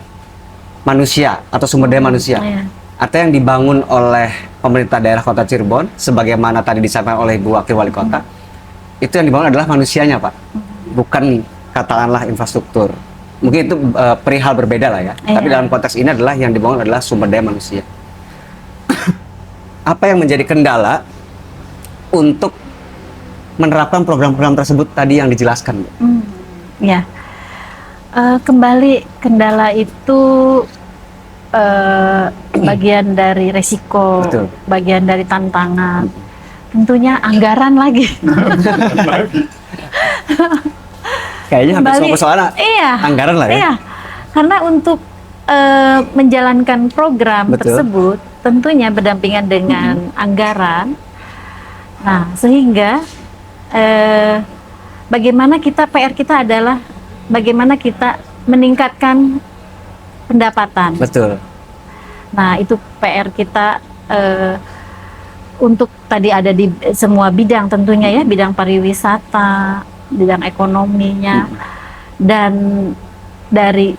S1: manusia atau sumber daya manusia.
S2: Iya.
S1: Artinya yang dibangun oleh pemerintah daerah Kota Cirebon, sebagaimana tadi disampaikan oleh Ibu Wakil Wali Kota, itu yang dibangun adalah manusianya Pak, bukan katakanlah infrastruktur. Mungkin itu perihal berbeda lah ya.
S2: Iya.
S1: Tapi dalam konteks ini adalah yang dibangun adalah sumber daya manusia. Apa yang menjadi kendala untuk menerapkan program-program tersebut tadi yang dijelaskan, Bu?
S2: Ya, kembali kendala itu bagian dari resiko,
S1: Betul.
S2: bagian dari tantangan. Tentunya anggaran lagi.
S1: Kayaknya hampir semua
S2: Kembali-
S1: persoalan
S2: Iya,
S1: anggaran lah ya.
S2: Iya, karena untuk menjalankan program
S1: Betul.
S2: tersebut tentunya berdampingan dengan anggaran. Nah, sehingga bagaimana kita, PR kita adalah bagaimana kita meningkatkan pendapatan.
S1: Betul.
S2: Nah, itu PR kita untuk tadi ada di semua bidang tentunya ya, bidang pariwisata, bidang ekonominya, dan dari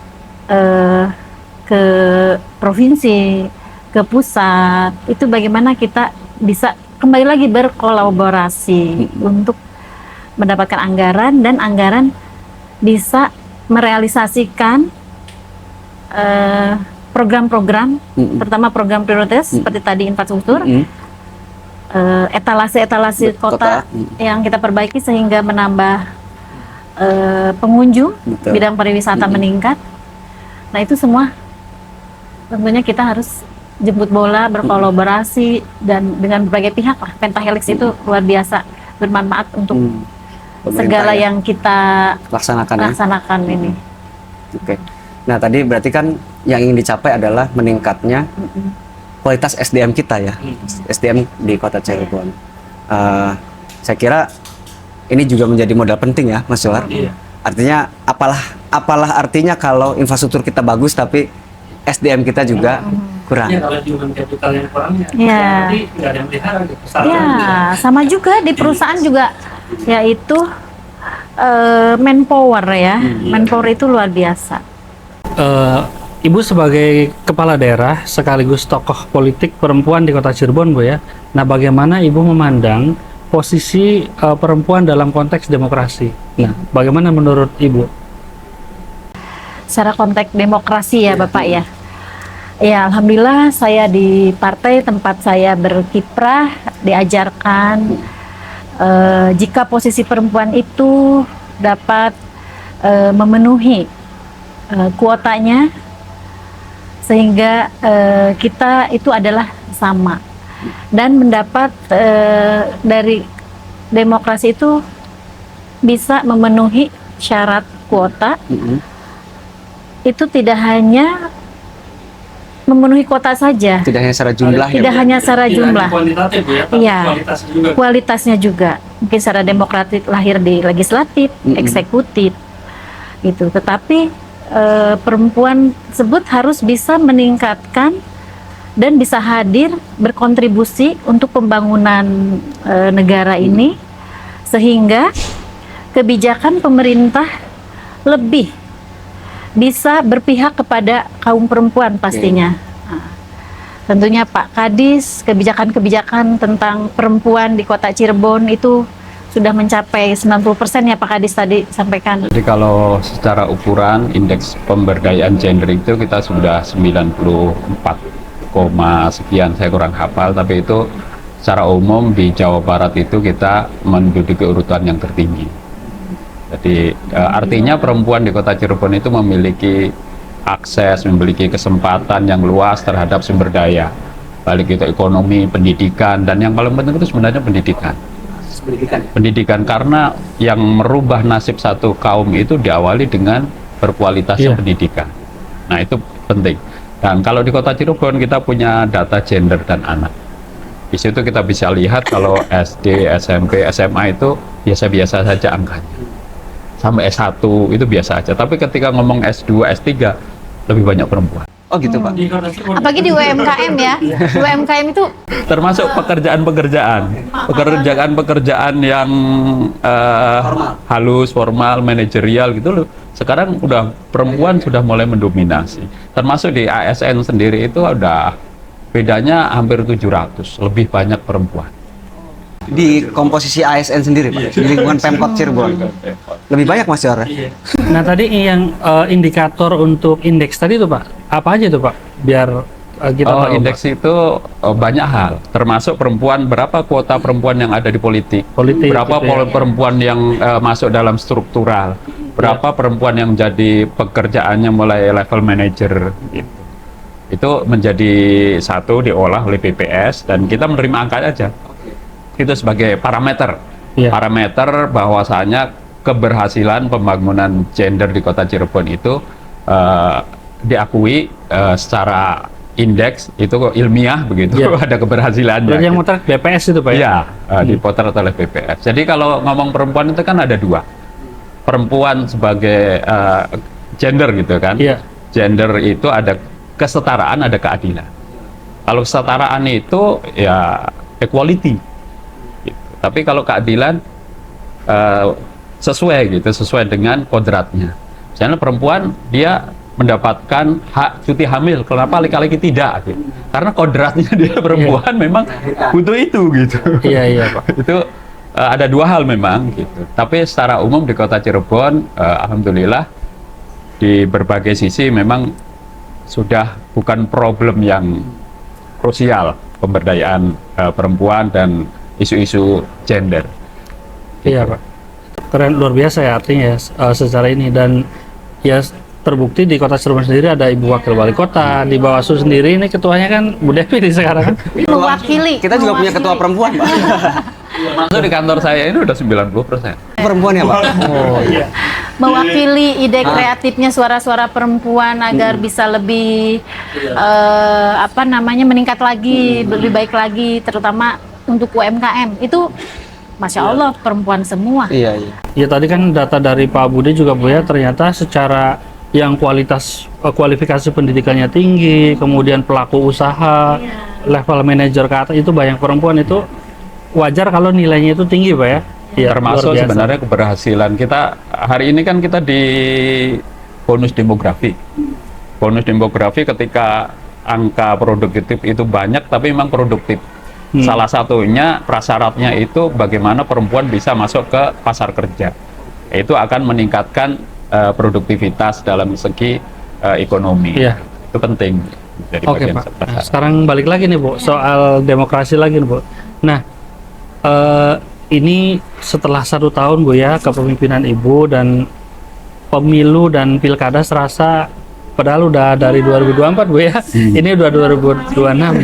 S2: ke provinsi, ke pusat, itu bagaimana kita bisa kembali lagi berkolaborasi untuk mendapatkan anggaran, dan anggaran bisa merealisasikan program-program, pertama program prioritas seperti tadi infrastruktur, etalase-etalase kota yang kita perbaiki sehingga menambah pengunjung,
S1: Betul.
S2: bidang pariwisata meningkat. Nah, itu semua tentunya kita harus jemput bola, berkolaborasi, dan dengan berbagai pihak lah. Pentahelix itu luar biasa bermanfaat untuk
S1: Pemerintah
S2: segala
S1: ya,
S2: yang kita
S1: laksanakan ya.
S2: laksanakan ini.
S1: Oke. Nah, tadi berarti kan yang ingin dicapai adalah meningkatnya kualitas SDM kita ya. SDM di Kota Cirebon. Saya kira ini juga menjadi modal penting ya, Mas Johar.
S3: Iya.
S1: Artinya apalah artinya kalau infrastruktur kita bagus tapi SDM kita juga kurang.
S3: Ya, kalau human capital yang kurang ya,
S2: Iya.
S3: nanti nggak ada yang pelihara gitu.
S2: Ya, sama juga di perusahaan juga, yaitu manpower ya. Manpower itu luar biasa.
S3: Ibu sebagai kepala daerah sekaligus tokoh politik perempuan di Kota Cirebon, Bu ya. Nah, bagaimana Ibu memandang posisi perempuan dalam konteks demokrasi? Nah, bagaimana menurut Ibu?
S2: Secara konteks demokrasi ya Bapak ya. Ya, alhamdulillah saya di partai tempat saya berkiprah diajarkan jika posisi perempuan itu dapat memenuhi kuotanya, sehingga kita itu adalah sama dan mendapat dari demokrasi itu bisa memenuhi syarat kuota. Itu tidak hanya memenuhi kota saja.
S1: Tidak hanya secara jumlah
S2: Tidak
S1: Bu?
S2: hanya secara jumlah.
S3: Kualitatif ya, tapi
S2: Iya.
S3: kualitasnya juga.
S2: Kualitasnya juga. Mungkin secara demokratik lahir di legislatif, eksekutif, gitu. Tetapi perempuan tersebut harus bisa meningkatkan dan bisa hadir berkontribusi untuk pembangunan negara ini, sehingga kebijakan pemerintah lebih bisa berpihak kepada kaum perempuan pastinya. Nah, tentunya Pak Kadis, kebijakan-kebijakan tentang perempuan di kota Cirebon itu sudah mencapai 90% ya Pak Kadis tadi sampaikan.
S4: Jadi kalau secara ukuran indeks pemberdayaan gender itu kita sudah 94, sekian, saya kurang hafal, tapi itu secara umum di Jawa Barat itu kita menduduki urutan yang tertinggi. Jadi artinya perempuan di kota Cirebon itu memiliki akses, memiliki kesempatan yang luas terhadap sumber daya, balik itu ekonomi, pendidikan, dan yang paling penting itu sebenarnya pendidikan. Pendidikan, karena yang merubah nasib satu kaum itu diawali dengan berkualitasnya pendidikan. Nah, itu penting. Dan kalau di kota Cirebon kita punya data gender dan anak. Di situ kita bisa lihat kalau SD, SMP, SMA itu biasa-biasa saja angkanya. Sampai S1 itu biasa aja. Tapi ketika ngomong S2, S3 lebih banyak perempuan.
S1: Oh gitu Pak.
S2: Apalagi di UMKM ya. Di UMKM itu
S4: Termasuk pekerjaan-pekerjaan yang halus, formal, manajerial gitu loh. Sekarang udah perempuan sudah mulai mendominasi. Termasuk di ASN sendiri itu udah bedanya hampir 700, lebih banyak perempuan.
S1: Di komposisi ASN sendiri Pak, di lingkungan Pemkot Cirebon lebih banyak Mas Yora.
S3: Nah tadi yang indikator untuk indeks tadi itu Pak, apa aja itu Pak? Biar kita tahu,
S4: indeks
S3: Pak.
S4: itu banyak hal, termasuk perempuan, berapa kuota perempuan yang ada di politik, berapa
S3: gitu ya.
S4: perempuan yang masuk dalam struktural, berapa perempuan yang jadi pekerjaannya mulai level manager gitu. Itu menjadi satu diolah oleh BPS dan kita menerima angka aja. Itu sebagai parameter, parameter bahwasanya keberhasilan pembangunan gender di kota Cirebon itu diakui secara indeks itu ilmiah begitu, ada keberhasilannya.
S3: Dan yang muter BPS itu Pak
S4: Iya,
S3: ya?
S4: dipotret oleh BPS. Jadi kalau ngomong perempuan itu kan ada dua, perempuan sebagai gender gitu kan. Gender itu ada kesetaraan, ada keadilan. Kalau kesetaraan itu ya equality. Tapi kalau keadilan sesuai dengan kodratnya. Misalnya perempuan dia mendapatkan hak cuti hamil, kenapa laki-laki tidak? Gitu. Karena kodratnya dia perempuan memang butuh itu gitu.
S3: Iya Pak.
S4: Itu ada dua hal memang gitu. Tapi secara umum di kota Cirebon, alhamdulillah di berbagai sisi memang sudah bukan problem yang krusial pemberdayaan perempuan dan isu-isu gender.
S3: Iya Pak, keren, luar biasa ya artinya secara ini. Dan ya terbukti di kota Cirebon sendiri ada Ibu Wakil Wali Kota, di Bawaslu sendiri ini ketuanya kan Bu Devi nih sekarang kan.
S2: mewakili.
S1: Kita juga punya ketua perempuan Pak.
S4: Masuk di kantor saya ini udah 90%.
S1: Perempuan ya Pak.
S3: Oh iya.
S2: Mewakili ide kreatifnya suara-suara perempuan agar bisa lebih meningkat lagi, lebih baik lagi, terutama untuk UMKM itu, Masya Allah perempuan semua.
S1: Iya.
S3: Ya tadi kan data dari Pak Budi juga Bu ya, ternyata secara yang kualifikasi pendidikannya tinggi, kemudian pelaku usaha, level manajer ke atas itu banyak perempuan, itu wajar kalau nilainya itu tinggi Pak ya. Ya,
S4: termasuk sebenarnya keberhasilan kita hari ini kan kita di bonus demografi. Bonus demografi ketika angka produktif itu banyak tapi memang produktif. Salah satunya prasyaratnya itu bagaimana perempuan bisa masuk ke pasar kerja. Itu akan meningkatkan produktivitas dalam segi ekonomi. Itu penting. Jadi
S3: Oke Pak. Nah, sekarang balik lagi nih Bu, soal demokrasi lagi nih Bu. Nah, ini setelah 1 tahun Bu ya kepemimpinan Ibu, dan pemilu dan pilkada serasa padahal udah dari 2024 Bu ya. Ini udah 2026. Nah,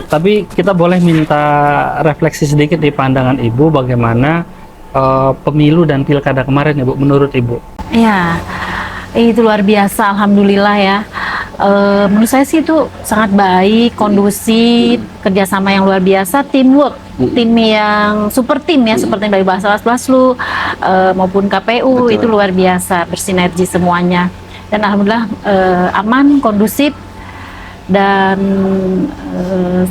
S3: tapi kita boleh minta refleksi sedikit di pandangan Ibu bagaimana pemilu dan pilkada kemarin ya Bu, menurut Ibu?
S2: Ya, itu luar biasa, alhamdulillah ya. Menurut saya sih itu sangat baik, kondusif, kerjasama yang luar biasa, teamwork, tim yang super tim ya, seperti dari Bawaslu maupun KPU.
S1: Betul.
S2: Itu luar biasa, bersinergi semuanya. Dan alhamdulillah aman, kondusif, dan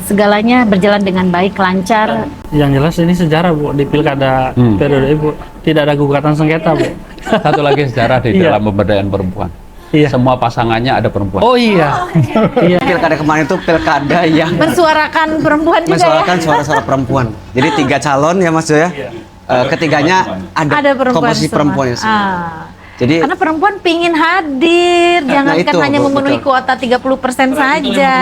S2: segalanya berjalan dengan baik, lancar.
S3: Yang jelas ini sejarah Bu, di pilkada periode Ibu tidak ada gugatan sengketa Bu.
S4: Satu lagi sejarah di
S3: Iya.
S4: dalam pemberdayaan perempuan.
S3: Iya.
S4: Semua pasangannya ada perempuan.
S3: Oh iya. Iya.
S1: Pilkada kemarin itu pilkada yang
S2: Mensuarakan perempuan juga ya.
S1: mensuarakan suara-suara perempuan. Jadi 3 calon ya Mas Jo ya. Ketiganya ada
S2: Perempuan
S1: komposisi
S2: semua.
S1: perempuan ya semua. Jadi
S2: Karena perempuan pingin hadir, jangankan
S1: itu,
S2: hanya
S1: Bu,
S2: memenuhi
S1: betul.
S2: kuota 30% saja.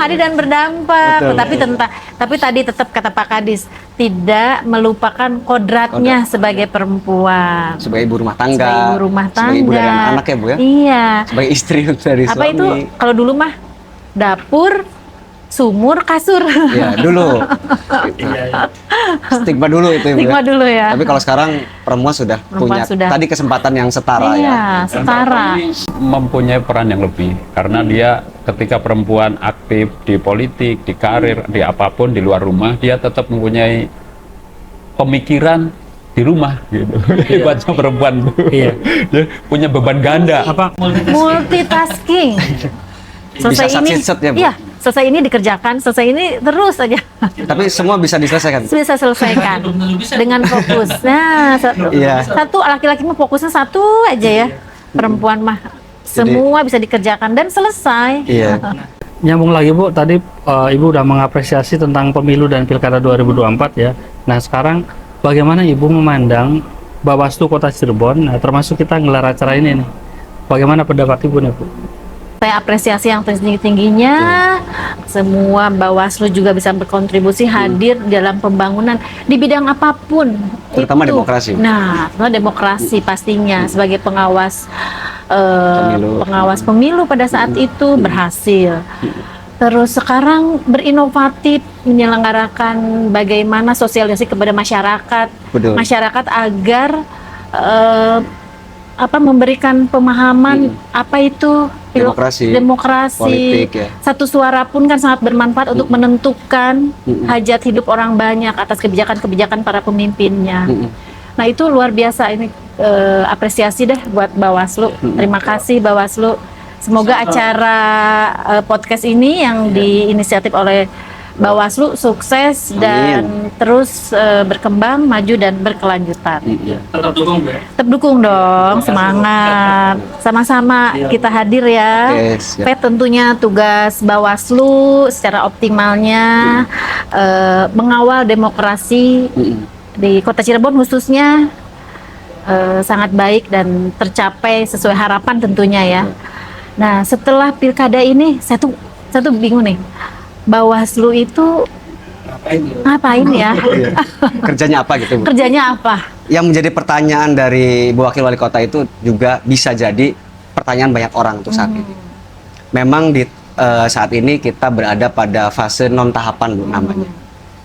S2: Hadir dan berdampak.
S1: Betul,
S2: Tapi tadi tetap kata Pak Kadis, tidak melupakan kodratnya sebagai perempuan.
S1: sebagai ibu rumah tangga,
S2: Sebagai ibu rumah tangga.
S1: sebagai ibu dari anak ya Bu ya.
S2: Iya.
S1: Sebagai istri dari
S2: Apa
S1: suami.
S2: itu kalau dulu mah dapur, sumur, kasur.
S1: Ya, dulu. Itu. Stigma dulu itu Ibu
S2: Stigma
S1: ya.
S2: dulu ya.
S1: Tapi kalau sekarang perempuan sudah
S2: Perempuan
S1: punya
S2: sudah.
S1: tadi kesempatan yang setara ya.
S2: Iya, setara.
S4: Mempunyai peran yang lebih karena dia ketika perempuan aktif di politik, di karir, di apapun di luar rumah, dia tetap mempunyai pemikiran di rumah gitu. Hebatnya perempuan Bu.
S3: Iya.
S4: Dia punya beban ganda.
S3: Apa?
S2: Multitasking. Selesai
S1: Bisa
S2: ini,
S1: sat-sit ya, Bu?
S2: iya, selesai ini dikerjakan, selesai ini terus aja
S1: Tapi semua bisa diselesaikan.
S2: bisa selesaikan dengan fokus. Nah,
S1: Iya.
S2: satu laki-laki mah fokusnya satu aja ya, perempuan mah semua bisa dikerjakan dan selesai.
S1: Iya.
S3: Nyambung lagi Bu, tadi Ibu udah mengapresiasi tentang pemilu dan pilkada 2024 ya. Nah sekarang bagaimana Ibu memandang Bawaslu Kota Cirebon, nah, termasuk kita ngelar acara ini nih. Bagaimana pendapat Ibu nih Bu?
S2: Saya apresiasi yang tinggi-tingginya, semua Bawaslu juga bisa berkontribusi hadir dalam pembangunan di bidang apapun.
S1: Terutama
S2: Itu.
S1: demokrasi.
S2: Nah, terutama demokrasi pastinya sebagai pengawas
S1: Pemilu.
S2: pengawas pemilu pada saat itu berhasil. Terus sekarang berinovatif menyelenggarakan bagaimana sosialisasi kepada masyarakat,
S1: Betul.
S2: masyarakat agar memberikan pemahaman apa itu
S1: Demokrasi, politik, ya.
S2: Satu suara pun kan sangat bermanfaat untuk menentukan hajat hidup orang banyak atas kebijakan-kebijakan para pemimpinnya. Nah itu luar biasa ini, apresiasi deh buat Bawaslu. Terima kasih Bawaslu. Semoga acara podcast ini yang diinisiatif oleh Bawaslu sukses dan terus berkembang, maju dan berkelanjutan.
S3: Tetap dukung Bu ya?
S2: Tetap dukung dong, semangat. Sama-sama kita hadir ya.
S1: Oke, siap.
S2: Pet tentunya tugas Bawaslu secara optimalnya mengawal demokrasi di Kota Cirebon khususnya sangat baik dan tercapai sesuai harapan tentunya ya. Nah, setelah pilkada ini saya tuh bingung nih. Bawaslu itu ngapain ya?
S1: Kerjanya apa gitu Bu?
S2: Kerjanya apa?
S1: Yang menjadi pertanyaan dari Ibu Wakil Wali Kota itu juga bisa jadi pertanyaan banyak orang untuk saat ini. Memang di saat ini kita berada pada fase non tahapan Bu namanya.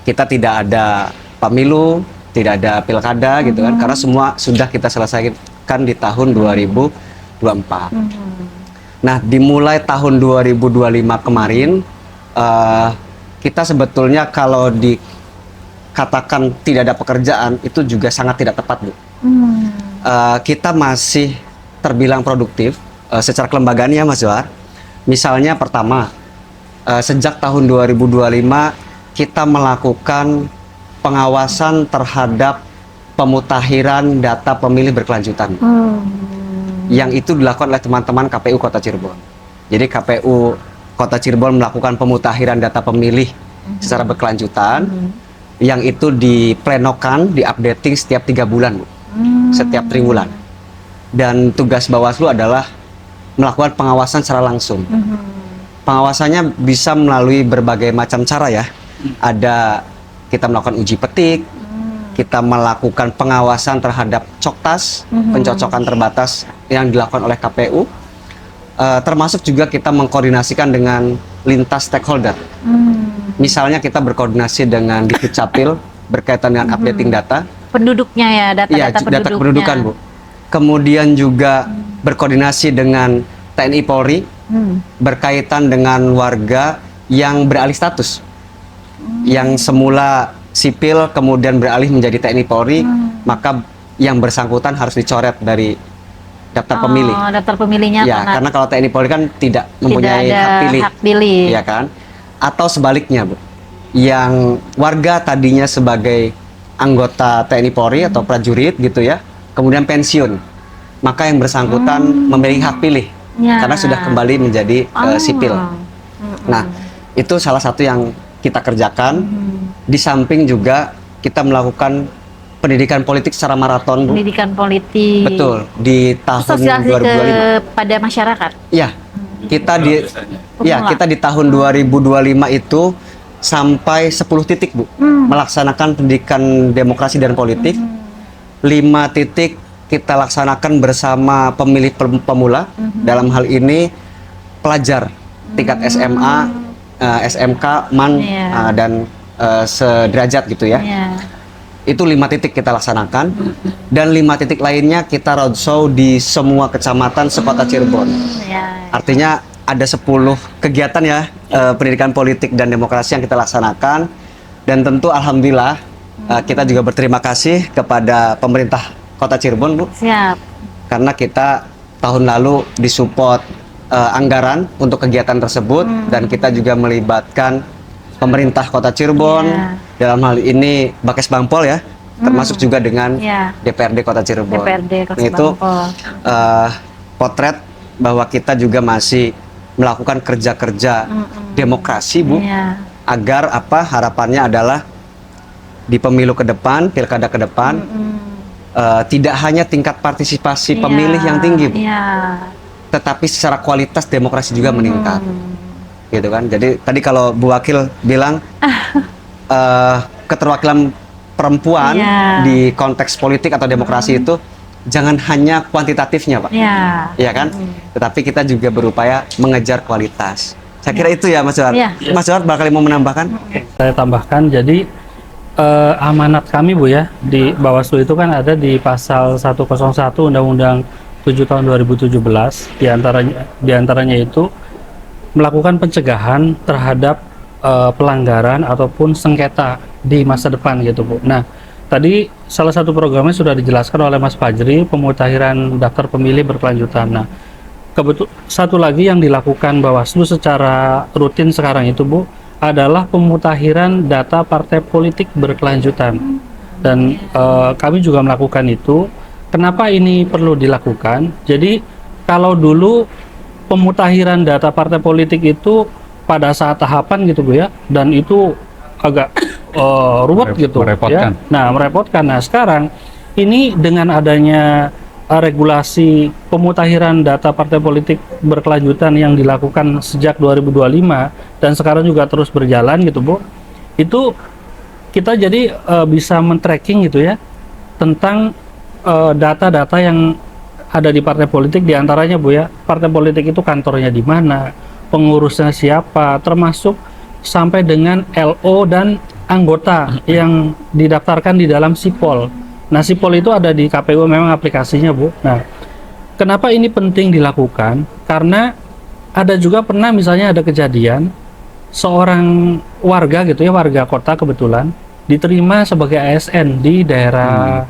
S1: Kita tidak ada pemilu, tidak ada pilkada gitu kan, karena semua sudah kita selesaikan di tahun 2024. Nah, dimulai tahun 2025 kemarin kita sebetulnya kalau dikatakan tidak ada pekerjaan itu juga sangat tidak tepat Bu. Kita masih terbilang produktif secara kelembagaan ya Mas Johar. Misalnya pertama, sejak tahun 2025 kita melakukan pengawasan terhadap pemutakhiran data pemilih berkelanjutan. Yang itu dilakukan oleh teman-teman KPU Kota Cirebon. Jadi KPU Kota Cirebon melakukan pemutakhiran data pemilih secara berkelanjutan, yang itu diplenokan, diupdating setiap 3 bulan, Bu. Setiap triwulan. Dan tugas Bawaslu adalah melakukan pengawasan secara langsung. Pengawasannya bisa melalui berbagai macam cara ya. Ada kita melakukan uji petik, kita melakukan pengawasan terhadap coktas, pencocokan terbatas yang dilakukan oleh KPU. Termasuk juga kita mengkoordinasikan dengan lintas stakeholder. Misalnya kita berkoordinasi dengan Dikdukcapil berkaitan dengan updating data.
S2: Penduduknya ya, data-data penduduknya.
S1: Data kependudukan Bu. Kemudian juga berkoordinasi dengan TNI Polri berkaitan dengan warga yang beralih status, yang semula sipil kemudian beralih menjadi TNI Polri, maka yang bersangkutan harus dicoret dari daftar pemilih.
S2: Daftar pemilihnya
S1: Ya, karena kalau TNI Polri kan tidak mempunyai
S2: ada
S1: hak pilih, ya kan? Atau sebaliknya, Bu, yang warga tadinya sebagai anggota TNI Polri atau prajurit gitu ya, kemudian pensiun, maka yang bersangkutan memiliki hak pilih karena sudah kembali menjadi sipil. Nah, itu salah satu yang kita kerjakan. Di samping juga kita melakukan pendidikan politik secara maraton, Bu.
S2: Pendidikan politik.
S1: Betul, di tahun
S2: Sosialisasi
S1: 2025.
S2: kepada masyarakat.
S1: Ya, kita di
S2: Pemula.
S1: kita di tahun 2025 itu sampai 10 titik, Bu, melaksanakan pendidikan demokrasi dan politik. 5 titik kita laksanakan bersama pemilih pemula. Dalam hal ini pelajar tingkat SMA, SMK, MAN, dan sederajat gitu ya. Itu 5 titik kita laksanakan, dan 5 titik lainnya kita roadshow di semua kecamatan sekota Cirebon. Artinya ada 10 kegiatan ya, pendidikan politik dan demokrasi yang kita laksanakan. Dan tentu alhamdulillah kita juga berterima kasih kepada pemerintah Kota Cirebon, Bu.
S2: Siap.
S1: Karena kita tahun lalu disupport anggaran untuk kegiatan tersebut, dan kita juga melibatkan pemerintah Kota Cirebon, dalam hal ini Bakes Bangpol ya, termasuk juga dengan DPRD Kota Cirebon.
S2: DPRD Kota
S1: Itu
S2: Bangpol.
S1: potret bahwa kita juga masih melakukan kerja-kerja demokrasi, Bu, agar apa, harapannya adalah di pemilu ke depan, pilkada ke depan, tidak hanya tingkat partisipasi pemilih yang tinggi, Bu, tetapi secara kualitas demokrasi juga meningkat, gitu kan. Jadi tadi kalau Bu Wakil bilang keterwakilan perempuan di konteks politik atau demokrasi itu jangan hanya kuantitatifnya, Pak, ya kan, tetapi kita juga berupaya mengejar kualitas. Saya kira itu ya, Mas Johar. Mas Johar barangkali mau menambahkan?
S3: Saya tambahkan, jadi amanat kami, Bu, ya, di Bawaslu itu kan ada di pasal 101 Undang-Undang 7 tahun 2017, diantaranya itu melakukan pencegahan terhadap pelanggaran ataupun sengketa di masa depan gitu, Bu. Nah, tadi salah satu programnya sudah dijelaskan oleh Mas Fajri, pemutakhiran daftar pemilih berkelanjutan. Nah, satu lagi yang dilakukan Bawaslu secara rutin sekarang itu, Bu, adalah pemutakhiran data partai politik berkelanjutan. Dan kami juga melakukan itu. Kenapa ini perlu dilakukan? Jadi kalau dulu pemutakhiran data partai politik itu pada saat tahapan gitu, Bu, ya, dan itu agak ruwet gitu,
S4: merepotkan.
S3: ya. Nah, merepotkan. Nah, sekarang ini dengan adanya regulasi pemutakhiran data partai politik berkelanjutan yang dilakukan sejak 2025 dan sekarang juga terus berjalan gitu, Bu, itu kita jadi bisa men-tracking gitu ya tentang data-data yang ada di partai politik, diantaranya, Bu, ya, partai politik itu kantornya di mana, pengurusnya siapa, termasuk sampai dengan LO dan anggota yang didaftarkan di dalam Sipol. Nah, Sipol itu ada di KPU memang aplikasinya, Bu. Nah, kenapa ini penting dilakukan? Karena ada juga pernah misalnya ada kejadian seorang warga gitu ya, warga kota kebetulan diterima sebagai ASN di daerah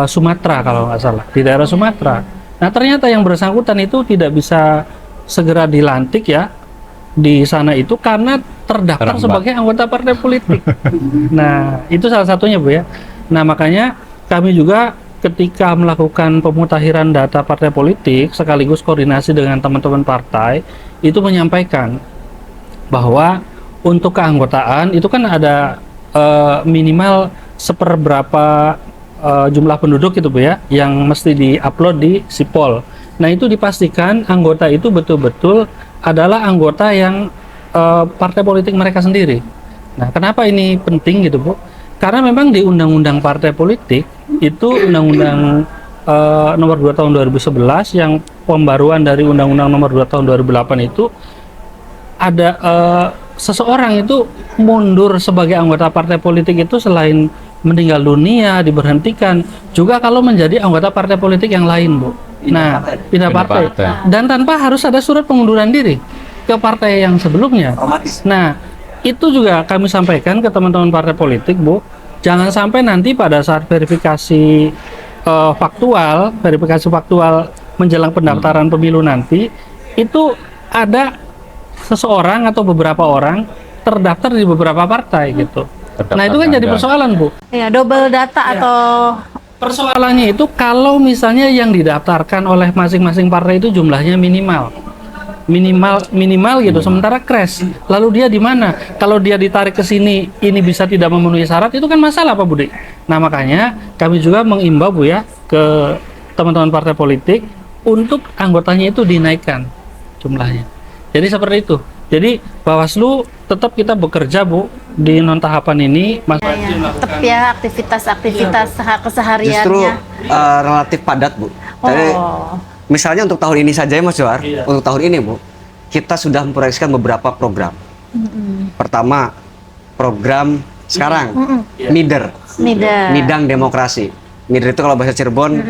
S3: Sumatera kalau nggak salah, di daerah Sumatera. Nah, ternyata yang bersangkutan itu tidak bisa segera dilantik ya di sana itu karena terdaftar sebagai anggota partai politik. Nah, itu salah satunya, Bu, ya. Nah, makanya kami juga ketika melakukan pemutakhiran data partai politik sekaligus koordinasi dengan teman-teman partai itu menyampaikan bahwa untuk keanggotaan itu kan ada minimal seperberapa jumlah penduduk itu, Bu, ya, yang mesti diupload di Sipol. Nah, itu dipastikan anggota itu betul-betul adalah anggota yang partai politik mereka sendiri. Nah, kenapa ini penting gitu, Bu? Karena memang di Undang-Undang Partai Politik itu Undang-Undang nomor 2 tahun 2011 yang pembaruan dari Undang-Undang nomor 2 tahun 2008 itu ada seseorang itu mundur sebagai anggota partai politik itu selain meninggal dunia, diberhentikan, juga kalau menjadi anggota partai politik yang lain, Bu. Nah, pindah
S4: Pindah
S3: partai.
S4: partai.
S3: Dan tanpa harus ada surat pengunduran diri ke partai yang sebelumnya.
S1: Otomatis.
S3: Nah, itu juga kami sampaikan ke teman-teman partai politik, Bu. Jangan sampai nanti pada saat verifikasi verifikasi faktual menjelang pendaftaran pemilu nanti, itu ada seseorang atau beberapa orang terdaftar di beberapa partai gitu. Nah, itu kan jadi
S4: Terdaftar
S3: persoalan, Bu.
S2: Ya, double data atau
S3: Persoalannya itu kalau misalnya yang didaftarkan oleh masing-masing partai itu jumlahnya minimal gitu, sementara crash. Lalu dia di mana? Kalau dia ditarik ke sini, ini bisa tidak memenuhi syarat, itu kan masalah, Pak Budi. Nah, makanya kami juga mengimbau, Bu, ya, ke teman-teman partai politik untuk anggotanya itu dinaikkan jumlahnya. Jadi seperti itu. Jadi Bawaslu tetap kita bekerja, Bu, di non tahapan ini. Mas
S2: tetap ya aktivitas kesehariannya.
S1: Justru relatif padat, Bu. Jadi,
S2: Oh,
S1: misalnya untuk tahun ini saja ya Mas Johar,
S3: Iya.
S1: untuk tahun ini Bu, kita sudah memproyeksikan beberapa program. Pertama, program sekarang, MIDER,
S2: Mider.
S1: Midang Demokrasi. MIDER itu kalau bahasa Cirebon,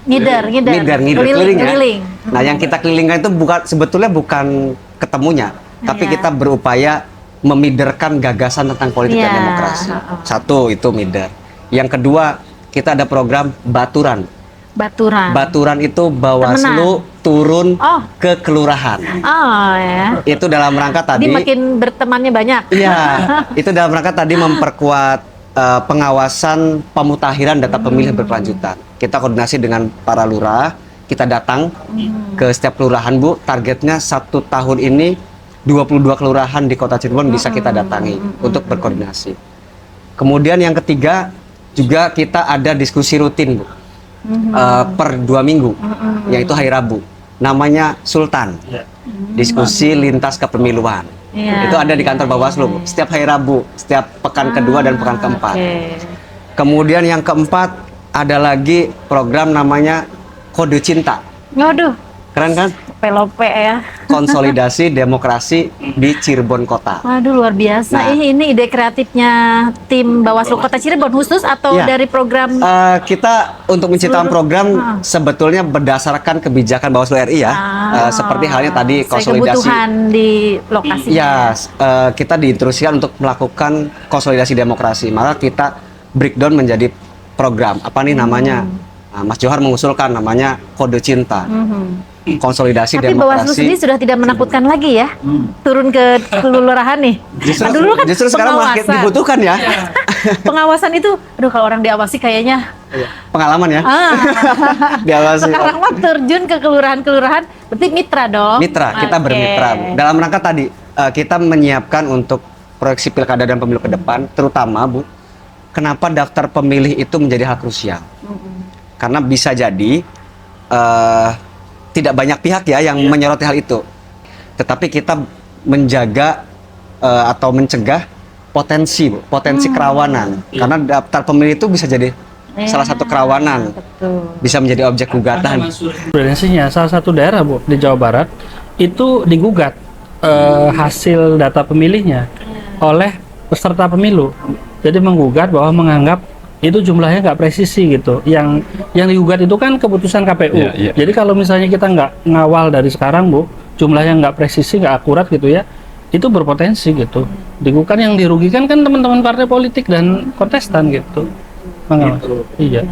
S2: Ngider,
S1: keliling ya.
S2: keliling.
S1: Nah, yang kita kelilingkan itu sebetulnya bukan ketemunya, tapi
S2: Iya.
S1: kita berupaya memiderkan gagasan tentang politik dan
S2: Iya.
S1: demokrasi. Satu, itu MIDER. Yang kedua, kita ada program Baturan.
S2: Baturan.
S1: Baturan itu Bawaslu turun
S2: Oh.
S1: ke kelurahan.
S2: Oh ya.
S1: Itu dalam rangka
S2: Jadi
S1: tadi,
S2: makin bertemannya banyak.
S1: iya, itu dalam rangka tadi memperkuat pengawasan pemutakhiran data pemilih berkelanjutan. Kita koordinasi dengan para lurah, kita datang ke setiap kelurahan, Bu. Targetnya 1 tahun ini 22 kelurahan di Kota Cirebon bisa kita datangi untuk berkoordinasi. Kemudian yang ketiga juga kita ada diskusi rutin, Bu. Per 2 minggu, yaitu hari Rabu. Namanya Sultan. Diskusi lintas kepemiluan.
S2: Iya.
S1: Itu ada di kantor Bawaslu, Bu. Setiap hari Rabu, setiap pekan kedua dan pekan keempat.
S2: Oke.
S1: Kemudian yang keempat ada lagi program namanya Kode Cinta.
S2: Waduh,
S1: Keren kan?
S2: pelope ya.
S1: Konsolidasi demokrasi di Cirebon Kota.
S2: Waduh, luar biasa.
S1: Nah.
S2: Ini ide kreatifnya tim Bawaslu Kota Cirebon khusus atau
S1: Iya.
S2: dari program
S1: Kita untuk menciptakan program sebetulnya berdasarkan kebijakan Bawaslu RI ya. Seperti halnya tadi
S2: sesuai
S1: konsolidasi.
S2: kebutuhan di lokasinya.
S1: Ya, kita diinstruksikan untuk melakukan konsolidasi demokrasi. Maka kita breakdown menjadi program. Apa nih namanya? Nah, Mas Johar mengusulkan namanya Kode Cinta. Konsolidasi
S2: Tapi Bawaslu
S1: demokrasi.
S2: sendiri sudah tidak menakutkan lagi ya, turun ke kelurahan nih. Nah, dulu kan
S1: Justru sekarang makin
S2: pengawasan.
S1: dibutuhkan ya.
S2: Pengawasan itu, aduh kalau orang diawasi kayaknya
S1: Pengalaman ya.
S2: ah.
S1: Diawasi.
S2: Sekarang mah terjun ke kelurahan-kelurahan, berarti mitra dong.
S1: Mitra, kita
S2: Oke.
S1: bermitra. Dalam rangka tadi kita menyiapkan untuk proyeksi pilkada dan pemilu ke depan, terutama Bu, kenapa daftar pemilih itu menjadi hal krusial? Karena bisa jadi tidak banyak pihak ya yang menyoroti hal itu. Tetapi kita menjaga atau mencegah potensi, Bu, potensi kerawanan. Karena daftar pemilih itu bisa jadi salah satu kerawanan,
S2: Betul.
S1: bisa menjadi objek gugatan.
S3: Jurisprudensinya salah satu daerah, Bu, di Jawa Barat itu digugat hasil data pemilihnya oleh peserta pemilu. Jadi menggugat bahwa menganggap itu jumlahnya nggak presisi gitu. Yang digugat itu kan keputusan KPU.
S4: Iya, iya.
S3: Jadi kalau misalnya kita nggak ngawal dari sekarang, Bu, jumlahnya nggak presisi, nggak akurat gitu ya, itu berpotensi gitu. Digugat, yang dirugikan kan teman-teman partai politik dan kontestan gitu. Mangga, Mas. Iya.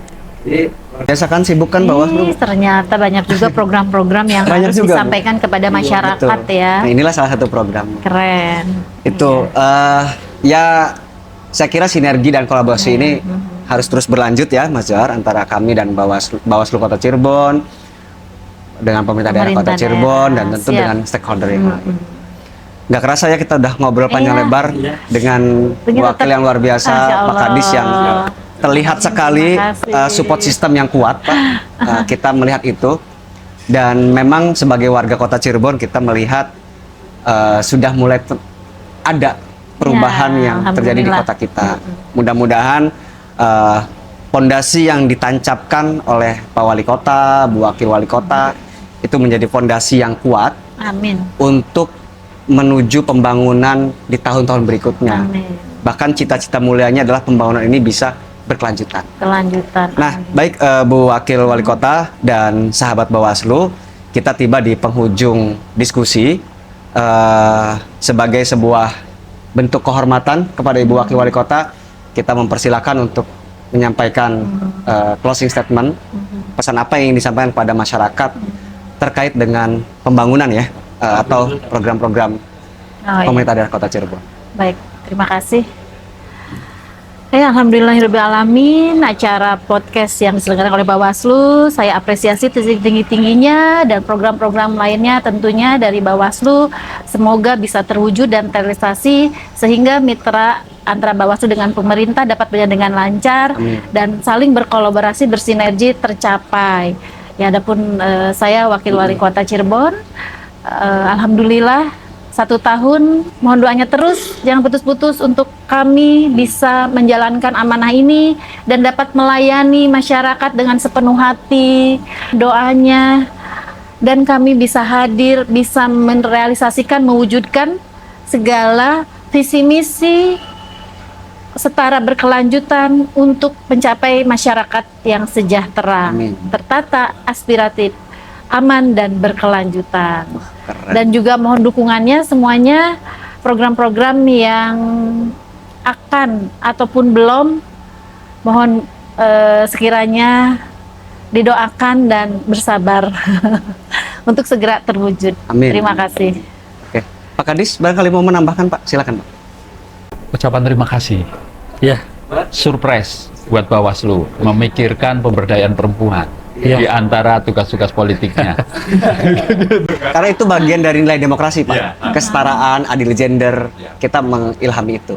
S1: Biasa kan sibuk kan Bawaslu.
S2: Ternyata banyak juga program-program yang
S1: Banyak
S2: harus
S1: juga, Bu.
S2: disampaikan kepada masyarakat
S1: Betul.
S2: ya.
S1: Nah, inilah salah satu program.
S2: Keren.
S1: Itu ya saya kira sinergi dan kolaborasi ini harus terus berlanjut ya Mas Johar, antara kami dan Bawaslu Kota Cirebon dengan pemerintah daerah Kota
S2: Pemerintah
S1: Cirebon
S2: daerah,
S1: dan tentu
S2: siap.
S1: dengan stakeholder yang lain. Nggak kerasa ya kita udah ngobrol panjang
S2: Iya.
S1: lebar dengan
S2: Begitu
S1: wakil yang luar biasa,
S2: Masya
S1: Pak
S2: Allah.
S1: Kadis yang terlihat sekali
S2: kasih.
S1: support sistem yang kuat, Pak. Kita melihat itu, dan memang sebagai warga Kota Cirebon kita melihat sudah mulai ada perubahan
S2: Ya,
S1: yang terjadi di
S2: alhamdulillah.
S1: kota kita. Mudah-mudahan fondasi yang ditancapkan oleh Pak Wali Kota, Bu Wakil Wali Kota itu menjadi fondasi yang kuat
S2: Amin.
S1: untuk menuju pembangunan di tahun-tahun berikutnya.
S2: Amin.
S1: Bahkan cita-cita mulianya adalah pembangunan ini bisa berkelanjutan.
S2: Kelanjutan.
S1: Nah, baik Bu Wakil Wali Kota dan sahabat Bawaslu, kita tiba di penghujung diskusi. Sebagai sebuah bentuk kehormatan kepada Ibu Wakil Wali Kota, kita mempersilahkan untuk menyampaikan closing statement. Pesan apa yang ingin disampaikan kepada masyarakat terkait dengan pembangunan ya, atau program-program pemerintah daerah Kota Cirebon.
S2: Baik, terima kasih. Alhamdulillahirrahmanirrahim, acara podcast yang diselenggarakan oleh Bawaslu saya apresiasi tinggi-tingginya, dan program-program lainnya tentunya dari Bawaslu semoga bisa terwujud dan terrealisasi sehingga mitra antara Bawaslu dengan pemerintah dapat berjalan dengan lancar.
S1: Amin.
S2: Dan saling berkolaborasi bersinergi tercapai. Ya, adapun saya Wakil Wali Kota Cirebon, alhamdulillah 1 tahun, mohon doanya terus, jangan putus-putus untuk kami bisa menjalankan amanah ini dan dapat melayani masyarakat dengan sepenuh hati, doanya, dan kami bisa hadir, bisa merealisasikan, mewujudkan segala visi misi setara berkelanjutan untuk mencapai masyarakat yang sejahtera,
S1: Amin.
S2: tertata, aspiratif, aman, dan berkelanjutan.
S1: Keren.
S2: Dan juga mohon dukungannya semuanya, program-program yang akan ataupun belum, mohon sekiranya didoakan dan bersabar untuk segera terwujud.
S1: Amin.
S2: Terima kasih.
S1: Oke, Pak Kadis barangkali mau menambahkan Pak, silakan Pak.
S4: Ucapan terima kasih.
S3: Ya,
S4: Surprise buat Bawaslu memikirkan pemberdayaan perempuan
S3: Iya.
S4: di antara tugas-tugas politiknya.
S1: Karena itu bagian dari nilai demokrasi Pak.
S4: Iya.
S1: Kesetaraan, adil gender, kita mengilhami itu.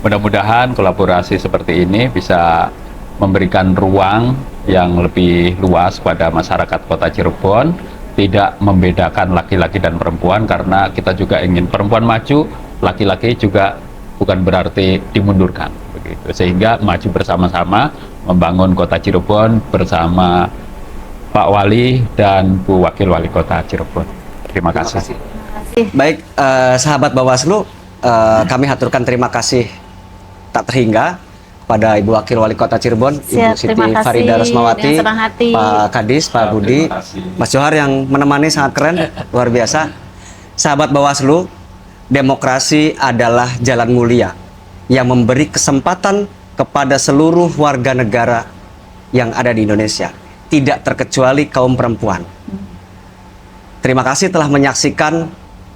S4: Mudah-mudahan kolaborasi seperti ini bisa memberikan ruang yang lebih luas pada masyarakat Kota Cirebon, tidak membedakan laki-laki dan perempuan, karena kita juga ingin perempuan maju, laki-laki juga bukan berarti dimundurkan, begitu. Sehingga maju bersama-sama membangun Kota Cirebon bersama Pak Wali dan Bu Wakil Wali Kota Cirebon. Terima kasih.
S1: Baik, sahabat Bawaslu, kami haturkan terima kasih tak terhingga pada Ibu Wakil Wali Kota Cirebon, Ibu
S2: Siap,
S1: Siti
S2: terima kasih.
S1: Farida Rasmawati,
S2: Dengan senang hati.
S1: Pak Kadis, Pak Budi, Mas Johar yang menemani sangat keren, luar biasa. Sahabat Bawaslu, demokrasi adalah jalan mulia yang memberi kesempatan kepada seluruh warga negara yang ada di Indonesia, tidak terkecuali kaum perempuan. Terima kasih telah menyaksikan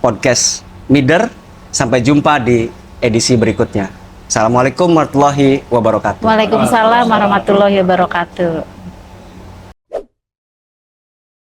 S1: podcast Mider. Sampai jumpa di edisi berikutnya. Assalamualaikum warahmatullahi wabarakatuh.
S2: Waalaikumsalam warahmatullahi wabarakatuh.